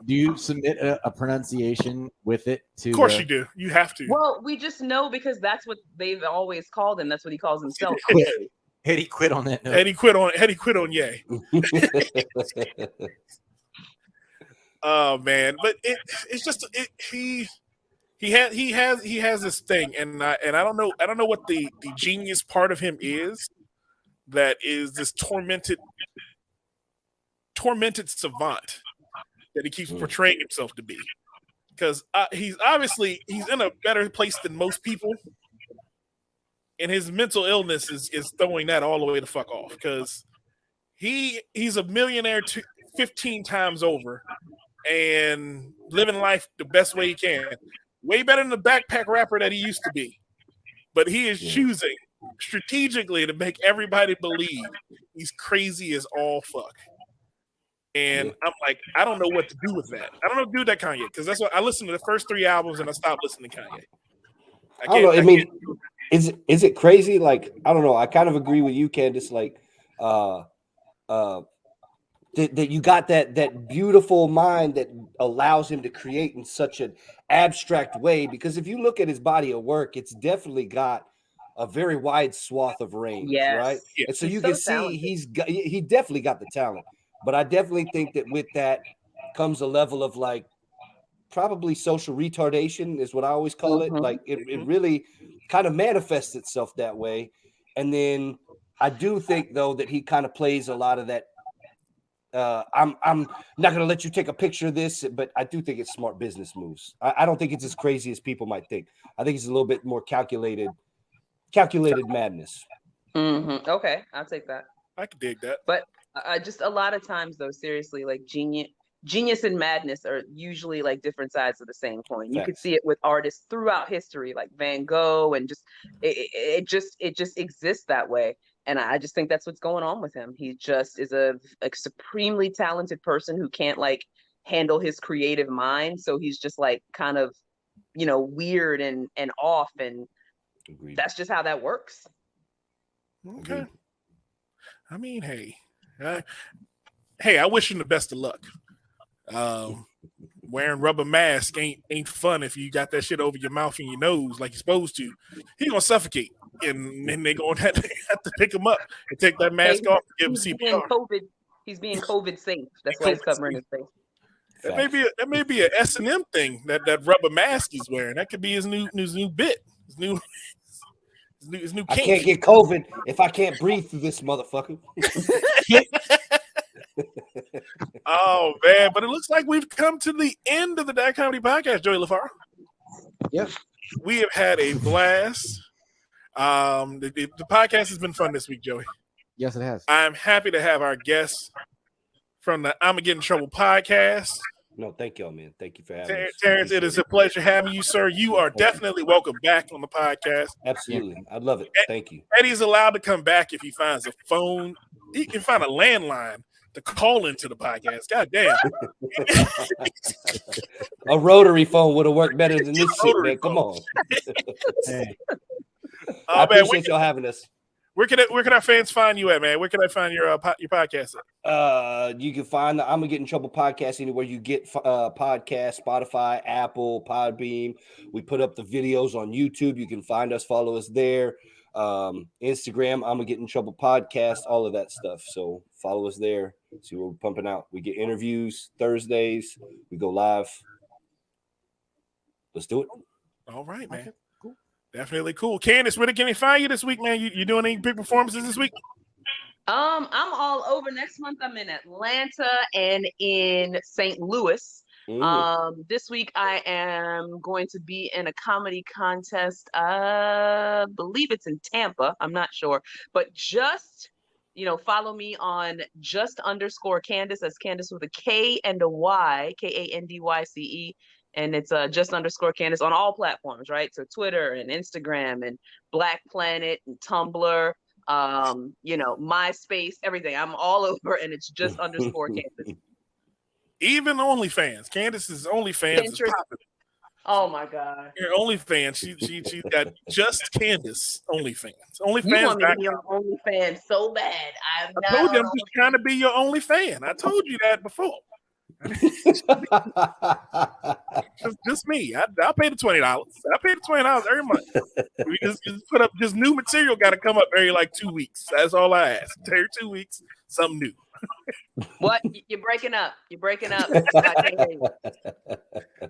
Speaker 2: Do you submit a pronunciation with it to?
Speaker 1: Of course you do. You have to.
Speaker 3: Well, we just know because that's what they've always called him. That's what he calls himself.
Speaker 2: Eddie quit on that note.
Speaker 1: Eddie quit on Yay. Oh man, but it's just he has this thing, and I don't know what the genius part of him is. That is this tormented savant that he keeps portraying himself to be. because he's in a better place than most people, and his mental illness is throwing that all the way the fuck off because he's a millionaire 15 times over and living life the best way he can. Way better than the backpack rapper that he used to be. But he is choosing strategically to make everybody believe he's crazy as all fuck. And I'm like, I don't know what to do with that. I don't know what to do with that Kanye because that's what I listened to the first 3 albums and I stopped listening to Kanye.
Speaker 5: I don't know. I mean, is it crazy? Like, I don't know. I kind of agree with you, Candace. Like, that you got that beautiful mind that allows him to create in such an abstract way. Because if you look at his body of work, it's definitely got a very wide swath of range, right?
Speaker 1: Yeah.
Speaker 5: And so
Speaker 3: He's
Speaker 5: you
Speaker 3: so
Speaker 5: can see
Speaker 3: talented.
Speaker 5: he definitely got the talent. But I definitely think that with that comes a level of like probably social retardation is what I always call it. Like it really kind of manifests itself that way. And then I do think though that he kind of plays a lot of that. I'm not going to let you take a picture of this, but I do think it's smart business moves. I don't think it's as crazy as people might think. I think it's a little bit more calculated madness.
Speaker 3: Okay, I'll take that.
Speaker 1: I could dig that.
Speaker 3: But just a lot of times, though, seriously, like genius and madness are usually like different sides of the same coin. You could see it with artists throughout history, like Van Gogh, and just it just exists that way. And I just think that's what's going on with him. He just is a supremely talented person who can't like handle his creative mind. So he's just like kind of, weird and off. And that's just how that works.
Speaker 1: Okay. I mean, hey, I wish him the best of luck. Wearing rubber mask ain't fun if you got that shit over your mouth and your nose like you're supposed to. He gonna suffocate, and then they gonna have to pick him up and take that mask off and give him CPR.
Speaker 3: He's being COVID safe. That's why he's covering his face.
Speaker 1: That may be a S&M thing that rubber mask he's wearing. That could be his new bit. His new
Speaker 5: I can't get COVID if I can't breathe through this motherfucker.
Speaker 1: Oh man, but it looks like we've come to the end of the That Comedy Podcast, Joey LaFaro.
Speaker 2: Yep.
Speaker 1: We have had a blast. The podcast has been fun this week, Joey.
Speaker 2: Yes, it has.
Speaker 1: I'm happy to have our guests from the I'ma Get in Trouble podcast.
Speaker 5: No, thank y'all, man. Thank you for having us.
Speaker 1: Terrence, it is a pleasure having you, sir. You are definitely welcome back on the podcast.
Speaker 5: Absolutely. I'd love it. Thank you.
Speaker 1: Eddie's allowed to come back if he finds a phone. He can find a landline to call into the podcast. God damn.
Speaker 5: A rotary phone would have worked better than this shit, man. Come on.
Speaker 2: Hey.
Speaker 5: I appreciate y'all having us.
Speaker 1: Where can our fans find you at, man? Where can I find your podcast at?
Speaker 5: You can find the I'm Gonna Get in Trouble podcast anywhere you get podcasts, Spotify, Apple, Podbeam. We put up the videos on YouTube. You can find us, follow us there. Instagram, I'm Gonna Get in Trouble podcast, all of that stuff. So follow us there. See what we're pumping out. We get interviews Thursdays. We go live. Let's do it.
Speaker 1: All right, man. Cool. Definitely cool. Candace, where can they find you this week, man? You doing any big performances this week?
Speaker 3: I'm all over. Next month I'm in Atlanta and in St. Louis. This week I am going to be in a comedy contest. I believe it's in Tampa. I'm not sure, but just follow me on _Candace. That's Candace with a K and a Y, KANDYCE. And it's just _Candace on all platforms, right? So Twitter and Instagram and Black Planet and Tumblr, MySpace, everything. I'm all over, and it's just _Candace.
Speaker 1: Even OnlyFans. Candace's OnlyFans is popping.
Speaker 3: Oh my God.
Speaker 1: Your OnlyFans. She got just Candace OnlyFans. OnlyFans.
Speaker 3: You want me to be on OnlyFans so bad.
Speaker 1: I told you I'm just trying to be your OnlyFan. I told you that before. just me. I'll pay the $20. I pay the $20 every month. We just put up this new material. Got to come up every 2 weeks. That's all I ask. Every 2 weeks, something new.
Speaker 3: What? You're breaking up. You're breaking up.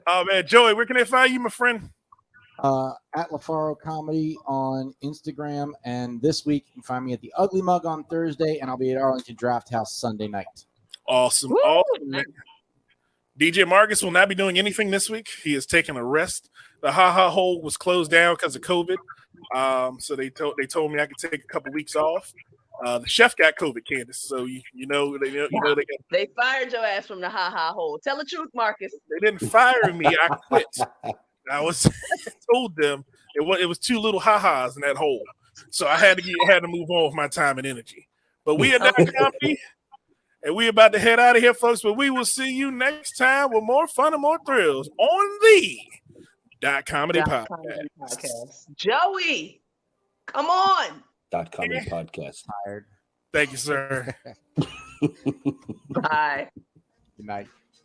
Speaker 1: Oh man, Joey, where can they find you, my friend?
Speaker 2: At LaFaro Comedy on Instagram, and this week you can find me at the Ugly Mug on Thursday, and I'll be at Arlington Draft House Sunday night.
Speaker 1: Awesome.
Speaker 3: Woo!
Speaker 1: Awesome. DJ Marcus will not be doing anything this week. He is taking a rest. The Ha Ha Hole was closed down because of COVID. So they told me I could take a couple weeks off. The chef got COVID, Candace. So they
Speaker 3: fired your ass from the Ha Ha Hole. Tell the truth, Marcus.
Speaker 1: They didn't fire me. I quit. I told them it was too little ha-has in that hole. So I had to move on with my time and energy. But we are Dot Comedy, and we about to head out of here, folks. But we will see you next time with more fun and more thrills on the Dot Comedy Podcast.
Speaker 3: Joey, come on.
Speaker 5: Dot Comedy Podcast.
Speaker 2: Tired.
Speaker 1: Thank you, sir.
Speaker 3: Bye.
Speaker 2: Good night.